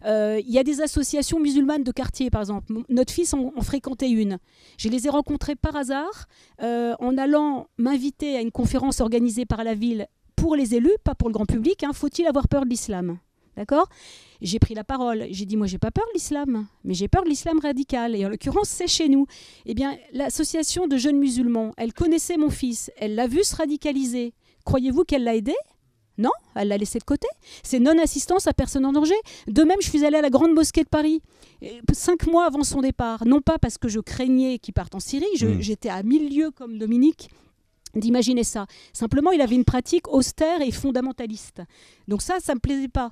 Il y a des associations musulmanes de quartier, par exemple. Notre fils en fréquentait une. Je les ai rencontrés par hasard en allant m'inviter à une conférence organisée par la ville pour les élus, pas pour le grand public. Faut-il avoir peur de l'islam? D'accord? J'ai pris la parole. J'ai dit, moi, j'ai pas peur de l'islam, mais j'ai peur de l'islam radical. Et en l'occurrence, c'est chez nous. Eh bien, l'association de jeunes musulmans, elle connaissait mon fils. Elle l'a vu se radicaliser. Croyez-vous qu'elle l'a aidé? Non, elle l'a laissé de côté. C'est non-assistance à personne en danger. De même, je suis allée à la Grande Mosquée de Paris 5 mois avant son départ. Non pas parce que je craignais qu'il parte en Syrie. J'étais à 1000 lieues comme Dominique d'imaginer ça. Simplement, il avait une pratique austère et fondamentaliste. Donc ça me plaisait pas.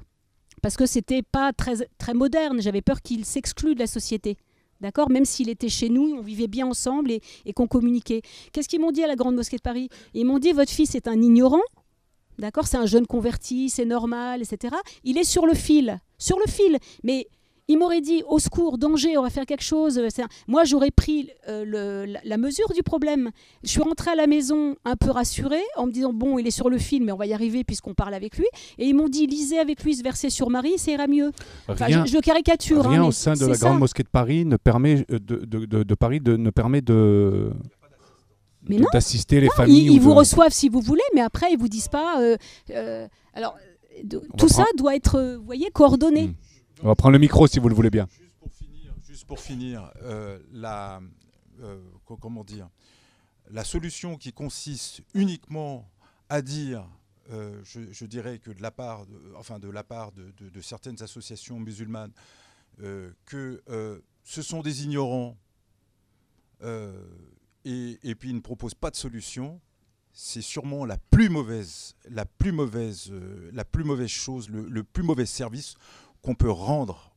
Parce que c'était pas très, très moderne. J'avais peur qu'il s'exclue de la société. D'accord, même s'il était chez nous, on vivait bien ensemble et qu'on communiquait. Qu'est-ce qu'ils m'ont dit à la Grande Mosquée de Paris? Ils m'ont dit, votre fils est un ignorant. D'accord, c'est un jeune converti, c'est normal, etc. Il est sur le fil. Mais il m'aurait dit au secours, danger, on va faire quelque chose. Moi, j'aurais pris la mesure du problème. Je suis rentrée à la maison un peu rassurée en me disant bon, il est sur le fil, mais on va y arriver puisqu'on parle avec lui. Et ils m'ont dit lisez avec lui ce verset sur Marie, ça ira mieux. Enfin, je caricature. Rien au sein de la Grande Mosquée de Paris ne permet d'assister les familles. Ils vous reçoivent si vous voulez, mais après ils vous disent pas. Alors tout ça doit être, vous voyez, coordonné. On va prendre le micro si vous le voulez bien. Juste pour finir, comment dire, la solution qui consiste uniquement à dire, je dirais que de la part de certaines associations musulmanes, que ce sont des ignorants et puis ils ne proposent pas de solution, c'est sûrement la plus mauvaise chose, le plus mauvais service qu'on peut rendre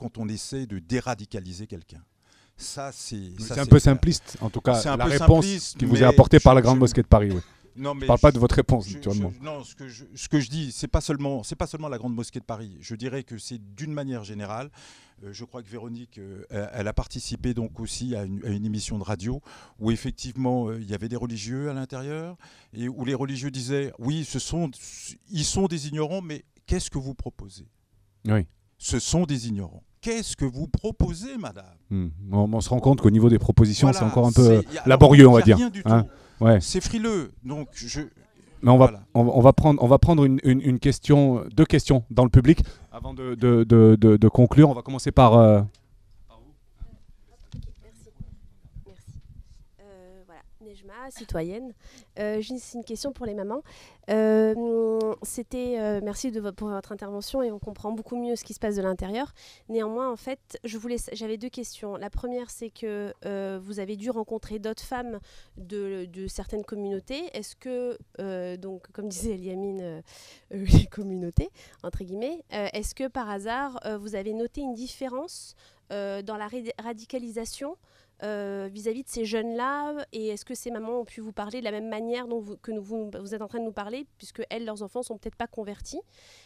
quand on essaie de déradicaliser quelqu'un. C'est un peu simpliste, en tout cas, la réponse qui vous est apportée par la Grande Mosquée de Paris. Oui. Je ne parle pas de votre réponse, naturellement. Non, ce que je dis, c'est pas seulement la Grande Mosquée de Paris. Je dirais que c'est d'une manière générale. Je crois que Véronique, elle a participé donc aussi à une émission de radio où effectivement il y avait des religieux à l'intérieur et où les religieux disaient oui, ils sont des ignorants, mais qu'est-ce que vous proposez ? Oui. Ce sont des ignorants. Qu'est-ce que vous proposez, madame ? On se rend compte qu'au niveau des propositions, c'est encore un peu laborieux, on va dire. Rien du tout. Ouais. C'est frileux. Donc mais on va prendre une question, 2 questions dans le public avant de conclure. On va commencer par vous. Voilà, Nejma, citoyenne. C'est une question pour les mamans. Merci pour votre intervention et on comprend beaucoup mieux ce qui se passe de l'intérieur. Néanmoins, en fait, j'avais 2 questions. La première, c'est que vous avez dû rencontrer d'autres femmes de certaines communautés. Est-ce que, donc, comme disait Eliamine, les communautés, entre guillemets, est-ce que par hasard, vous avez noté une différence dans la radicalisation vis-à-vis de ces jeunes-là, et est-ce que ces mamans ont pu vous parler de la même manière dont vous êtes en train de nous parler, puisque leurs enfants sont peut-être pas convertis.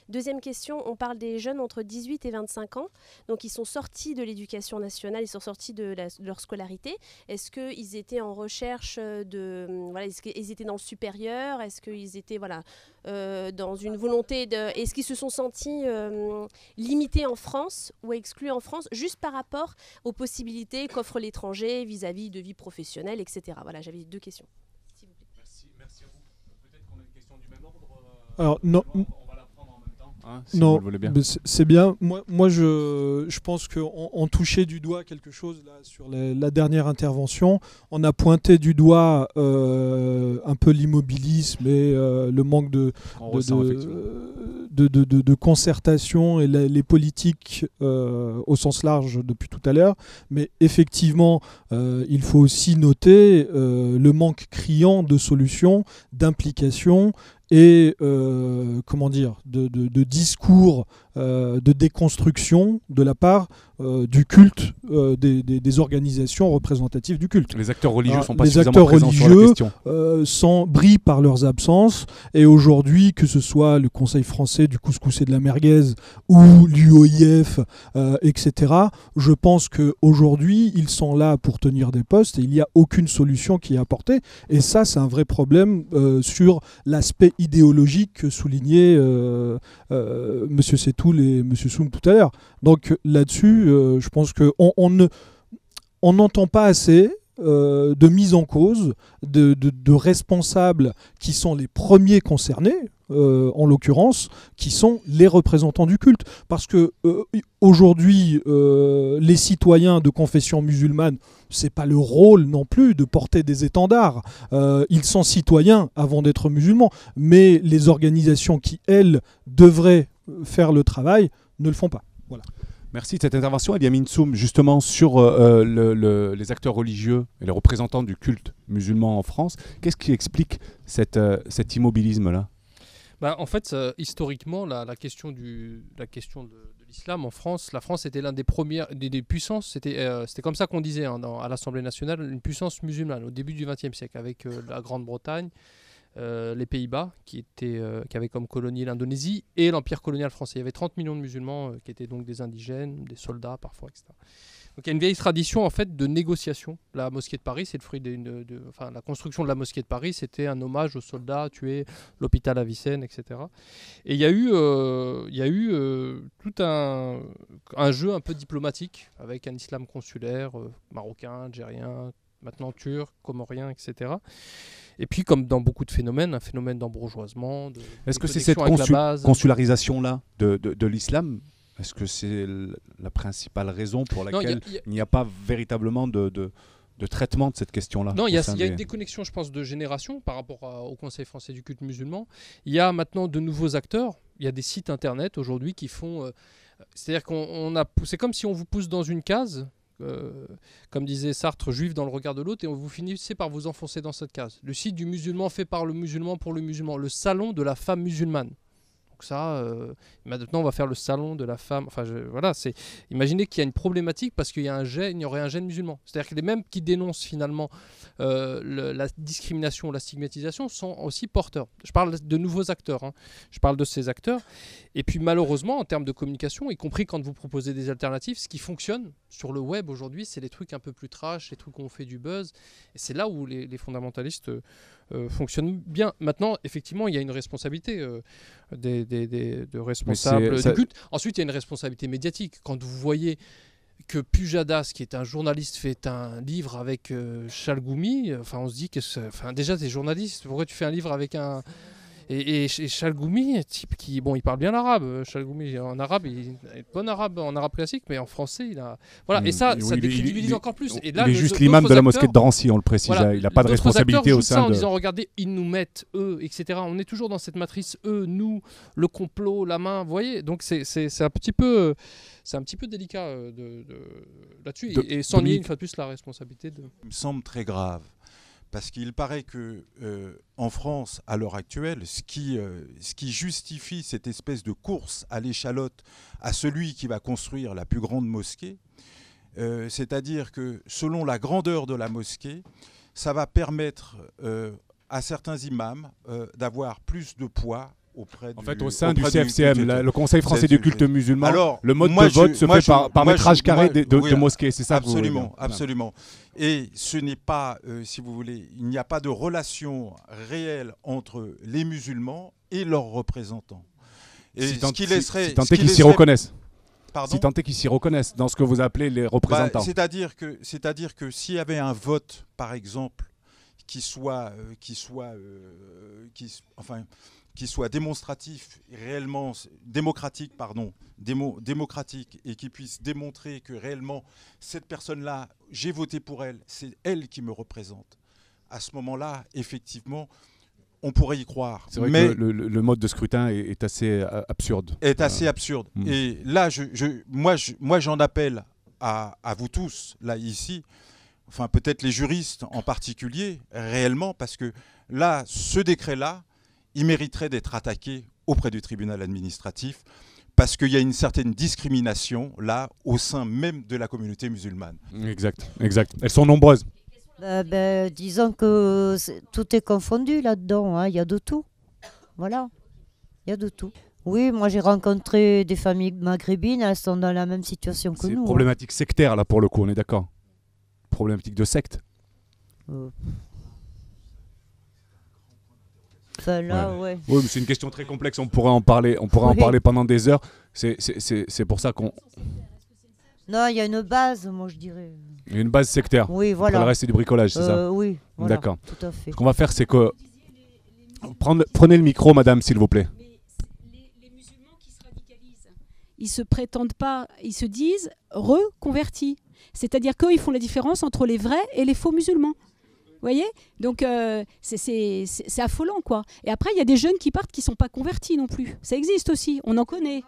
Deuxième question, on parle des jeunes entre 18 et 25 ans, donc ils sont sortis de l'éducation nationale, ils sont sortis de leur scolarité. Est-ce qu'ils étaient en recherche est-ce qu'ils étaient dans le supérieur, est-ce qu'ils étaient dans une volonté est-ce qu'ils se sont sentis limités en France ou exclus en France, juste par rapport aux possibilités qu'offre l'étranger vis-à-vis de vie professionnelle, etc. Voilà, j'avais 2 questions. S'il vous plaît. Merci à vous. Peut-être qu'on a une question du même ordre. Alors, non. On va la prendre en même temps. Si non, vous le voulez bien. C'est bien. Moi je pense qu'on touchait du doigt quelque chose là, sur la dernière intervention. On a pointé du doigt un peu l'immobilisme et le manque de concertation et les politiques au sens large depuis tout à l'heure. Mais effectivement, il faut aussi noter le manque criant de solutions, d'implications et de discours de déconstruction de la part du culte, des organisations représentatives du culte. Les acteurs religieux sont pas suffisamment présents sur la question. Brillent par leurs absences, et aujourd'hui, que ce soit le Conseil français du couscous et de la merguez ou l'UOIF, etc., je pense qu'aujourd'hui, ils sont là pour tenir des postes et il n'y a aucune solution qui est apportée. Et ça, c'est un vrai problème sur l'aspect idéologique que soulignaient M. Setoul et M. Soum tout à l'heure. Donc là-dessus, je pense qu'on n'entend pas assez de mise en cause de responsables qui sont les premiers concernés, en l'occurrence, qui sont les représentants du culte. Parce que aujourd'hui, les citoyens de confession musulmane, c'est pas le rôle non plus de porter des étendards. Ils sont citoyens avant d'être musulmans. Mais les organisations qui, elles, devraient faire le travail, ne le font pas. Voilà. Merci de cette intervention. Eliamine Soum, justement sur les acteurs religieux et les représentants du culte musulman en France. Qu'est-ce qui explique cet immobilisme-là ? En fait, historiquement, la question de l'islam en France, la France était l'un des premières des puissances. C'était comme ça qu'on disait à l'Assemblée nationale, une puissance musulmane au début du XXe siècle, avec la Grande-Bretagne, les Pays-Bas, qui avaient comme colonie l'Indonésie, et l'empire colonial français. Il y avait 30 millions de musulmans qui étaient donc des indigènes, des soldats parfois, etc. Donc il y a une vieille tradition en fait de négociation. La mosquée de Paris, c'est le fruit la construction de la mosquée de Paris, c'était un hommage aux soldats tués, l'hôpital Avicenne, etc. Et il y a eu tout un jeu un peu diplomatique avec un islam consulaire marocain, algérien, maintenant turc, comorien, etc. Et puis, comme dans beaucoup de phénomènes, un phénomène d'embourgeoisement. Est-ce que c'est cette consularisation-là de l'islam? Est-ce que c'est la principale raison pour laquelle il n'y a pas véritablement de traitement de cette question-là? Non, il y a une déconnexion, je pense, de génération par rapport au Conseil français du culte musulman. Il y a maintenant de nouveaux acteurs. Il y a des sites internet aujourd'hui qui font... c'est-à-dire c'est comme si on vous pousse dans une case... comme disait Sartre, juif dans le regard de l'autre, et vous finissez par vous enfoncer dans cette case. Le site du musulman fait par le musulman pour le musulman, le salon de la femme musulmane. Donc ça, maintenant on va faire le salon de la femme. Enfin, voilà, imaginez qu'il y a une problématique parce qu'il y aurait un gène musulman. C'est-à-dire que les mêmes qui dénoncent finalement la discrimination, la stigmatisation sont aussi porteurs. Je parle de nouveaux acteurs, hein. Je parle de ces acteurs. Et puis malheureusement, en termes de communication, y compris quand vous proposez des alternatives, ce qui fonctionne sur le web aujourd'hui, c'est les trucs un peu plus trash, les trucs où on fait du buzz. Et c'est là où les fondamentalistes fonctionnent bien. Maintenant, effectivement, il y a une responsabilité de responsables du culte. Ensuite, il y a une responsabilité médiatique. Quand vous voyez que Pujadas, qui est un journaliste, fait un livre avec Chalgoumi, enfin, on se dit que déjà, tu es journaliste, pourquoi tu fais un livre avec un... Et Chalgoumi, type qui, bon, il parle bien l'arabe. Chalgoumi en arabe, il est bon arabe, en arabe classique, mais en français, il a. Voilà. Et ça décrédibilise encore plus. Et là, il est juste l'imam de la mosquée de Drancy, on le précise. Voilà, il n'a pas de responsabilité au sein en disant, regardez, ils nous mettent eux, etc. On est toujours dans cette matrice eux, nous, le complot, la main. Vous voyez. Donc c'est un petit peu délicat là-dessus. Et sans nier une fois de plus la responsabilité de. Il me semble très grave. Parce qu'il paraît que en France, à l'heure actuelle, ce qui justifie cette espèce de course à l'échalote à celui qui va construire la plus grande mosquée, c'est-à-dire que selon la grandeur de la mosquée, ça va permettre à certains imams d'avoir plus de poids auprès au sein du CFCM, le Conseil français du culte musulman, alors, le mode de vote se fait par métrage carré de mosquées, c'est ça? Absolument, absolument. Et ce n'est pas, si vous voulez, il n'y a pas de relation réelle entre les musulmans et leurs représentants. Et si tant est qu'ils s'y reconnaissent. Si tant est qu'ils s'y reconnaissent dans ce que vous appelez les représentants. C'est-à-dire que s'il y avait un vote, par exemple, qui soit démonstratif, réellement démocratique, et qui puisse démontrer que réellement cette personne-là, j'ai voté pour elle, c'est elle qui me représente. À ce moment-là, effectivement, on pourrait y croire. C'est vrai que le mode de scrutin est assez absurde. Absurde. Et là, moi, j'en appelle à vous tous, là, ici, enfin peut-être les juristes en particulier, réellement, parce que là, ce décret-là, il mériterait d'être attaqué auprès du tribunal administratif parce qu'il y a une certaine discrimination là au sein même de la communauté musulmane. Exact. Elles sont nombreuses. Disons que tout est confondu là-dedans, hein. Il y a de tout. Voilà, il y a de tout. Oui, moi j'ai rencontré des familles maghrébines, elles sont dans la même situation que nous. C'est problématique sectaire là pour le coup, on est d'accord? Problématique de secte. Ouais. Oui, mais c'est une question très complexe. On pourrait en parler pendant des heures. C'est pour ça qu'on. Non, il y a une base, moi je dirais. Il y a une base sectaire. Oui, voilà. Après, le reste c'est du bricolage, c'est ça? Oui, voilà. D'accord. Tout à fait. Ce qu'on va faire, c'est que prenez le micro, madame, s'il vous plaît. Les musulmans qui se radicalisent, ils se prétendent pas, ils se disent reconvertis. C'est-à-dire qu'ils font la différence entre les vrais et les faux musulmans. Vous voyez? Donc c'est affolant, quoi. Et après, il y a des jeunes qui partent qui ne sont pas convertis non plus. Ça existe aussi, on en connaît.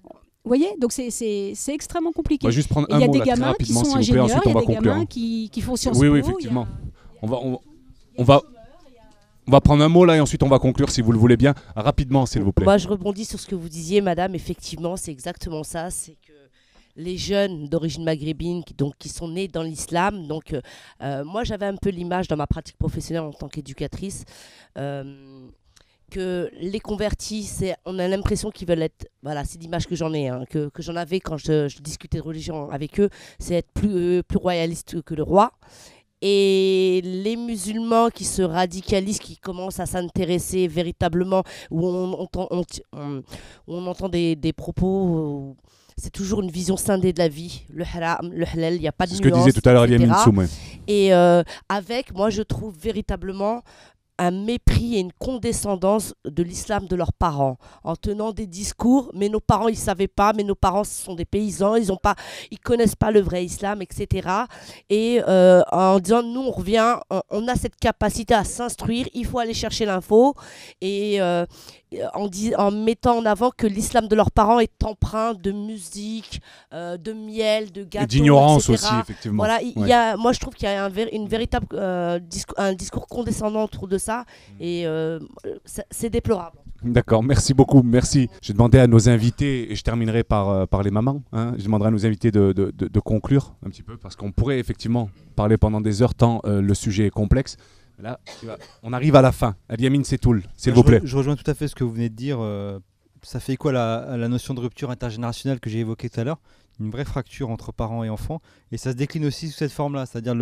Vous voyez? Donc c'est extrêmement compliqué. On va juste prendre un mot là, très rapidement, s'il vous plaît, ensuite on va conclure. Il y a des gamins qui font Sciences Po. Oui, effectivement. On va prendre un mot là et ensuite on va conclure si vous le voulez bien. Rapidement, s'il vous plaît. Moi, je rebondis sur ce que vous disiez, madame. Effectivement, c'est exactement ça. C'est que les jeunes d'origine maghrébine qui sont nés dans l'islam. Donc, moi, j'avais un peu l'image dans ma pratique professionnelle en tant qu'éducatrice que les convertis, on a l'impression qu'ils veulent être, voilà, c'est l'image que j'en ai, hein, que j'en avais quand je discutais de religion avec eux, c'est être plus royaliste que le roi. Et les musulmans qui se radicalisent, qui commencent à s'intéresser véritablement, où on entend des propos, c'est toujours une vision scindée de la vie, le haram, le halal, il n'y a pas de nuance. C'est ce que disait tout à l'heure Eliane Minsoum. Et avec, moi je trouve véritablement un mépris et une condescendance de l'islam de leurs parents, en tenant des discours, mais nos parents ils savaient pas, mais nos parents ce sont des paysans, ils connaissent pas le vrai islam, etc. Et en disant nous on revient, on a cette capacité à s'instruire, il faut aller chercher l'info, et en mettant en avant que l'islam de leurs parents est empreint de musique, de miel, de gâteaux, d'ignorance etc. aussi, effectivement. Voilà, moi je trouve qu'il y a une véritable un discours condescendant autour de ça, et c'est déplorable. D'accord, merci beaucoup, merci. Je vais demander à nos invités, et je terminerai par les mamans, hein, je demanderai à nos invités de conclure un petit peu, parce qu'on pourrait effectivement parler pendant des heures tant le sujet est complexe. Là, on arrive à la fin. Eliamine Setoul, s'il vous plaît. Je rejoins tout à fait ce que vous venez de dire. Ça fait écho à la notion de rupture intergénérationnelle que j'ai évoquée tout à l'heure. Une vraie fracture entre parents et enfants. Et ça se décline aussi sous cette forme-là. C'est-à-dire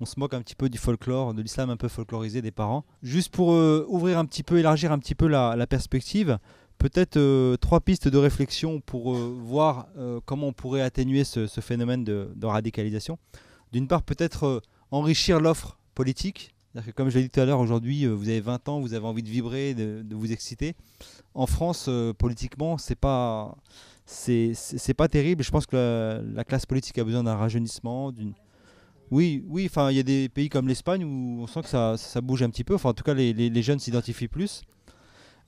on se moque un petit peu du folklore, de l'islam un peu folklorisé des parents. Juste pour ouvrir un petit peu, élargir un petit peu la perspective, peut-être 3 pistes de réflexion pour voir comment on pourrait atténuer ce phénomène de radicalisation. D'une part, peut-être enrichir l'offre politique. C'est-à-dire que, comme je l'ai dit tout à l'heure, aujourd'hui, vous avez 20 ans, vous avez envie de vibrer, de vous exciter. En France, politiquement, c'est pas terrible. Je pense que la classe politique a besoin d'un rajeunissement. Oui, enfin, il y a des pays comme l'Espagne où on sent que ça bouge un petit peu. Enfin, en tout cas, les jeunes s'identifient plus.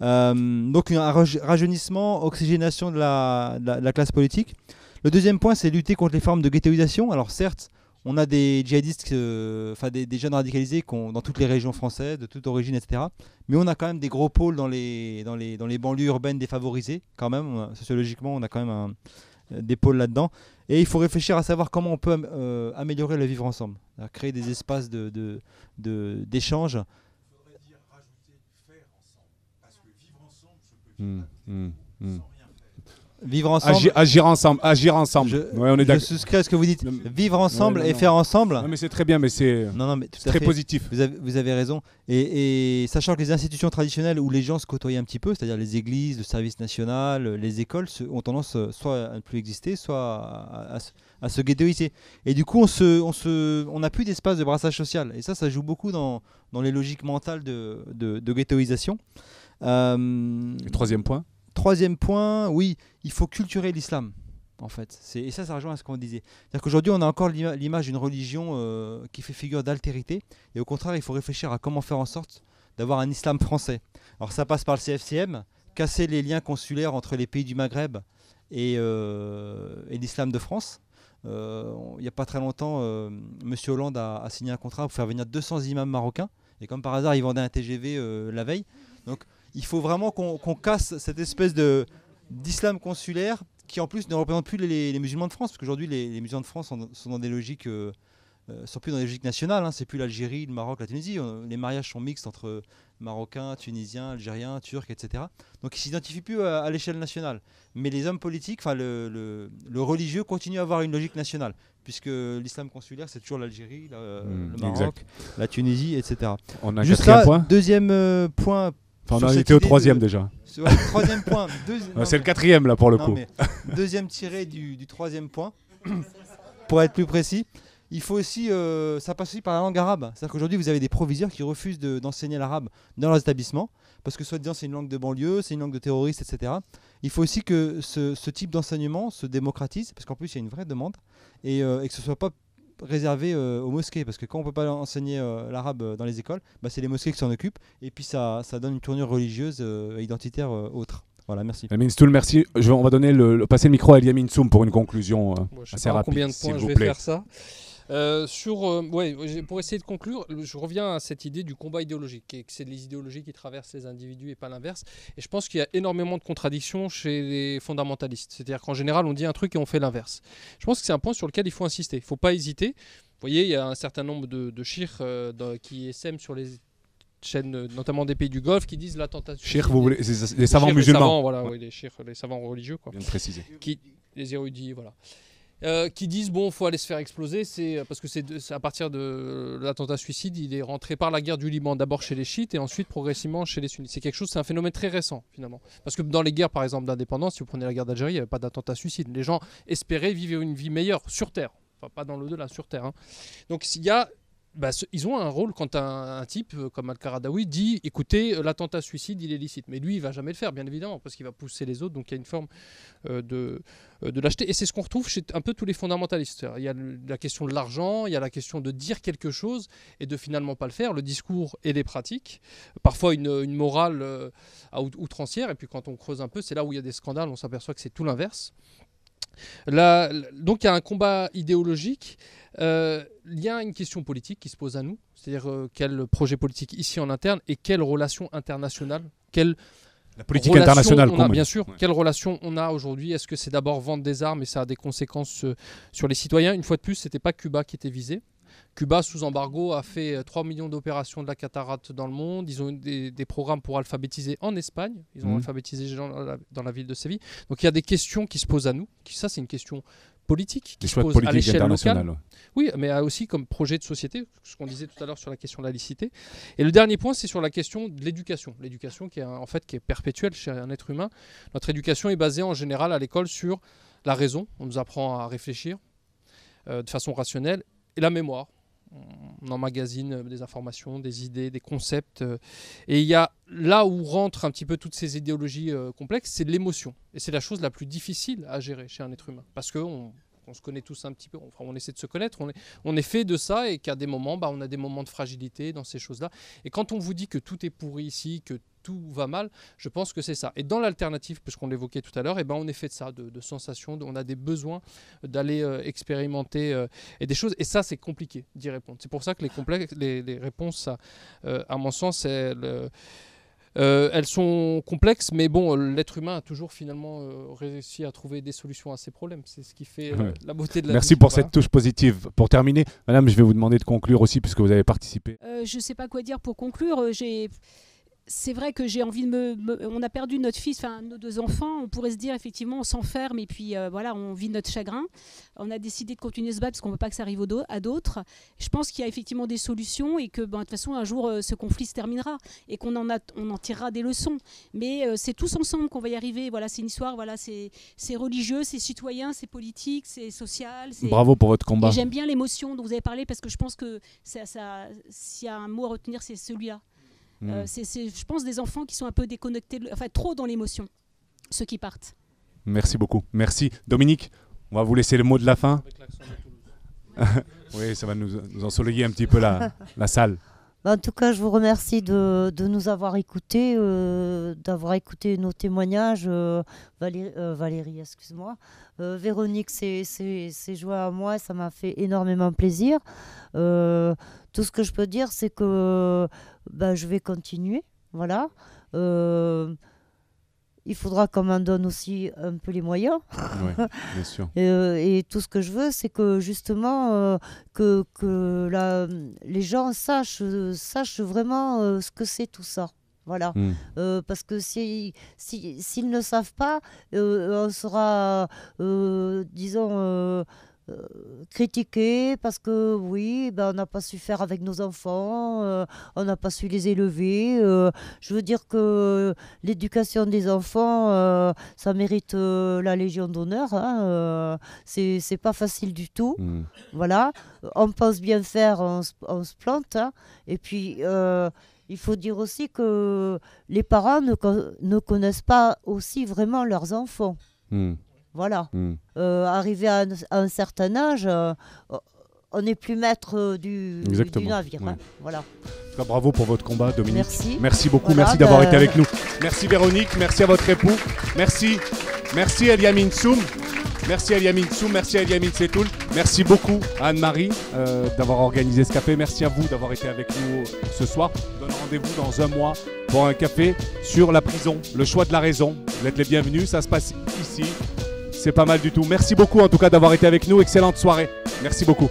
Donc, un rajeunissement, oxygénation de la classe politique. Le deuxième point, c'est lutter contre les formes de ghettoisation. Alors, certes, on a des djihadistes, des jeunes radicalisés dans toutes les régions françaises, de toute origine, etc. Mais on a quand même des gros pôles dans les banlieues urbaines défavorisées. Quand même, sociologiquement, on a quand même des pôles là-dedans. Et il faut réfléchir à savoir comment on peut améliorer le vivre ensemble. Créer des espaces d'échange. Il faudrait dire rajouter faire ensemble. Parce que vivre ensemble, je peux vivre vivre ensemble, agir ensemble. Ouais, on est d'accord. Je souscris à ce que vous dites. Vivre ensemble et faire ensemble. Non, mais c'est très bien, mais c'est très positif. Vous avez raison. Et sachant que les institutions traditionnelles où les gens se côtoient un petit peu, c'est-à-dire les églises, le service national, les écoles, ont tendance soit à ne plus exister, soit à se ghettoiser. Et du coup, on n'a plus d'espace de brassage social. Et ça joue beaucoup dans les logiques mentales de ghettoisation. Troisième point, oui, il faut culturer l'islam, en fait. Et ça rejoint à ce qu'on disait. C'est-à-dire qu'aujourd'hui, on a encore l'image d'une religion qui fait figure d'altérité. Et au contraire, il faut réfléchir à comment faire en sorte d'avoir un islam français. Alors ça passe par le CFCM, casser les liens consulaires entre les pays du Maghreb et l'islam de France. Il n'y a pas très longtemps, M. Hollande a signé un contrat pour faire venir 200 imams marocains. Et comme par hasard, ils vendaient un TGV la veille. Donc, il faut vraiment qu'on casse cette espèce d'islam consulaire qui en plus ne représente plus les musulmans de France, parce qu'aujourd'hui les musulmans de France sont dans des logiques, sont plus dans des logiques nationales, hein. C'est plus l'Algérie, le Maroc, la Tunisie. Les mariages sont mixtes entre Marocains, Tunisiens, Algériens, Turcs, etc. Donc ils s'identifient plus à l'échelle nationale. Mais les hommes politiques, enfin le religieux continue à avoir une logique nationale, puisque l'islam consulaire c'est toujours l'Algérie, le Maroc, la Tunisie, etc. On a un juste quatrième là, point. Deuxième point. Enfin, on a été au troisième déjà. Ouais, troisième point. C'est le quatrième là pour le coup. Deuxième tiré du troisième point. Pour être plus précis, il faut aussi, ça passe aussi par la langue arabe. C'est-à-dire qu'aujourd'hui vous avez des proviseurs qui refusent d'enseigner l'arabe dans leurs établissements parce que soi-disant c'est une langue de banlieue, c'est une langue de terroristes, etc. Il faut aussi que ce type d'enseignement se démocratise, parce qu'en plus il y a une vraie demande, et que ce soit pas réservé aux mosquées, parce que quand on peut pas enseigner l'arabe dans les écoles, c'est les mosquées qui s'en occupent, et puis ça donne une tournure religieuse identitaire autre. Voilà, merci. Eliamine Setoul, merci. On va passer le micro à Eliamine Soum pour une conclusion assez rapide. Combien de points s'il je vous vais plaît. faire ça Pour essayer de conclure, je reviens à cette idée du combat idéologique, et que c'est les idéologies qui traversent les individus et pas l'inverse. Et je pense qu'il y a énormément de contradictions chez les fondamentalistes. C'est-à-dire qu'en général, on dit un truc et on fait l'inverse. Je pense que c'est un point sur lequel il faut insister. Il ne faut pas hésiter. Vous voyez, il y a un certain nombre de chiites qui essaiment sur les chaînes, notamment des pays du Golfe, qui disent l'attentat. Chiites, vous voulez, c'est les savants musulmans. Les chiites, les savants religieux, quoi. Bien précisé. Les érudits, voilà. Qui disent bon, faut aller se faire exploser, parce que c'est à partir de l'attentat suicide, il est rentré par la guerre du Liban, d'abord chez les chiites et ensuite progressivement chez les sunnites. C'est un phénomène très récent finalement, parce que dans les guerres par exemple d'indépendance, si vous prenez la guerre d'Algérie, il n'y avait pas d'attentat suicide. Les gens espéraient vivre une vie meilleure sur terre, enfin pas dans l'au-delà, sur terre. Hein. Donc ils ont un rôle quand un type comme Al-Qaradawi dit écoutez, l'attentat suicide il est licite, mais lui il va jamais le faire bien évidemment parce qu'il va pousser les autres, donc il y a une forme de lâcheté, et c'est ce qu'on retrouve chez un peu tous les fondamentalistes. Il y a la question de l'argent, il y a la question de dire quelque chose et de finalement pas le faire, le discours et les pratiques, parfois une morale outrancière, et puis quand on creuse un peu, c'est là où il y a des scandales, on s'aperçoit que c'est tout l'inverse. Donc il y a un combat idéologique, il y a une question politique qui se pose à nous, c'est-à-dire quel projet politique ici en interne et quelle relation internationale, la politique internationale, bien sûr, quelle relation on a aujourd'hui. Est-ce que c'est d'abord vendre des armes et ça a des conséquences sur les citoyens? Une fois de plus, ce n'était pas Cuba qui était visé. Cuba, sous embargo, a fait 3 millions d'opérations de la cataracte dans le monde. Ils ont eu des programmes pour alphabétiser en Espagne. Ils ont alphabétisé les gens dans la ville de Séville. Donc il y a des questions qui se posent à nous. Ça, c'est une question politique qui se pose à l'échelle locale. Oui, mais aussi comme projet de société, ce qu'on disait tout à l'heure sur la question de la laïcité. Et le dernier point, c'est sur la question de l'éducation. L'éducation qui est perpétuelle chez un être humain. Notre éducation est basée en général à l'école sur la raison. On nous apprend à réfléchir de façon rationnelle. Et la mémoire. On emmagasine des informations, des idées, des concepts. Et il y a là où rentrent un petit peu toutes ces idéologies complexes, c'est l'émotion. Et c'est la chose la plus difficile à gérer chez un être humain. Parce qu'on se connaît tous un petit peu, enfin, on essaie de se connaître, on est fait de ça, et qu'à des moments, on a des moments de fragilité dans ces choses-là. Et quand on vous dit que tout est pourri ici, que tout va mal, je pense que c'est ça. Et dans l'alternative, puisqu'on l'évoquait tout à l'heure, on est fait de ça, de sensations, on a des besoins d'aller expérimenter et des choses. Et ça, c'est compliqué d'y répondre. C'est pour ça que les réponses, à mon sens, elles sont complexes, mais bon, l'être humain a toujours finalement réussi à trouver des solutions à ses problèmes. C'est ce qui fait la beauté de la vie. Merci pour cette touche positive. Pour terminer, Madame, je vais vous demander de conclure aussi, puisque vous avez participé. Je ne sais pas quoi dire pour conclure. C'est vrai que j'ai envie on a perdu notre fils, enfin nos 2 enfants. On pourrait se dire effectivement on s'enferme et puis voilà, on vit notre chagrin. On a décidé de continuer à se battre parce qu'on ne veut pas que ça arrive à d'autres. Je pense qu'il y a effectivement des solutions et que de toute façon un jour ce conflit se terminera et qu'on en tirera des leçons. Mais c'est tous ensemble qu'on va y arriver. Voilà, c'est une histoire. Voilà, c'est religieux, c'est citoyen, c'est politique, c'est social. Bravo pour votre combat. Et j'aime bien l'émotion dont vous avez parlé parce que je pense que s'il y a un mot à retenir, c'est celui-là. C'est, je pense, des enfants qui sont un peu déconnectés, trop dans l'émotion, ceux qui partent. Merci beaucoup. Merci. Dominique, on va vous laisser le mot de la fin. Avec l'accent de Toulouse. Oui, ça va nous ensoleiller un petit peu la salle. En tout cas, je vous remercie de nous avoir écoutés, d'avoir écouté nos témoignages. Valérie, excuse-moi. Véronique s'est joint à moi, ça m'a fait énormément plaisir. Tout ce que je peux dire, c'est que je vais continuer. Voilà. Il faudra qu'on m'en donne aussi un peu les moyens. Oui, bien sûr. Et tout ce que je veux, c'est que justement que les gens sachent vraiment ce que c'est tout ça. Voilà. Parce que s'ils ne savent pas, on sera, disons, critiqué parce que oui, on n'a pas su faire avec nos enfants, on n'a pas su les élever. Je veux dire que l'éducation des enfants, ça mérite la Légion d'honneur. Hein, c'est pas facile du tout. Voilà. On pense bien faire, on se plante. Hein, et puis il faut dire aussi que les parents ne connaissent pas aussi vraiment leurs enfants. Voilà. Arrivé à un certain âge, on n'est plus maître du navire. Hein. Voilà. En tout cas, bravo pour votre combat, Dominique. Merci. Merci beaucoup. Voilà, merci d'avoir été avec nous. Merci Véronique. Merci à votre époux. Merci Eliamine Soum. Merci à Eliamine Sou, merci à Eliamine Setoul. Merci beaucoup à Anne-Marie d'avoir organisé ce café. Merci à vous d'avoir été avec nous ce soir. Je donne rendez-vous dans un mois pour un café sur la prison, le choix de la raison. Vous êtes les bienvenus, ça se passe ici. C'est pas mal du tout. Merci beaucoup en tout cas d'avoir été avec nous. Excellente soirée. Merci beaucoup.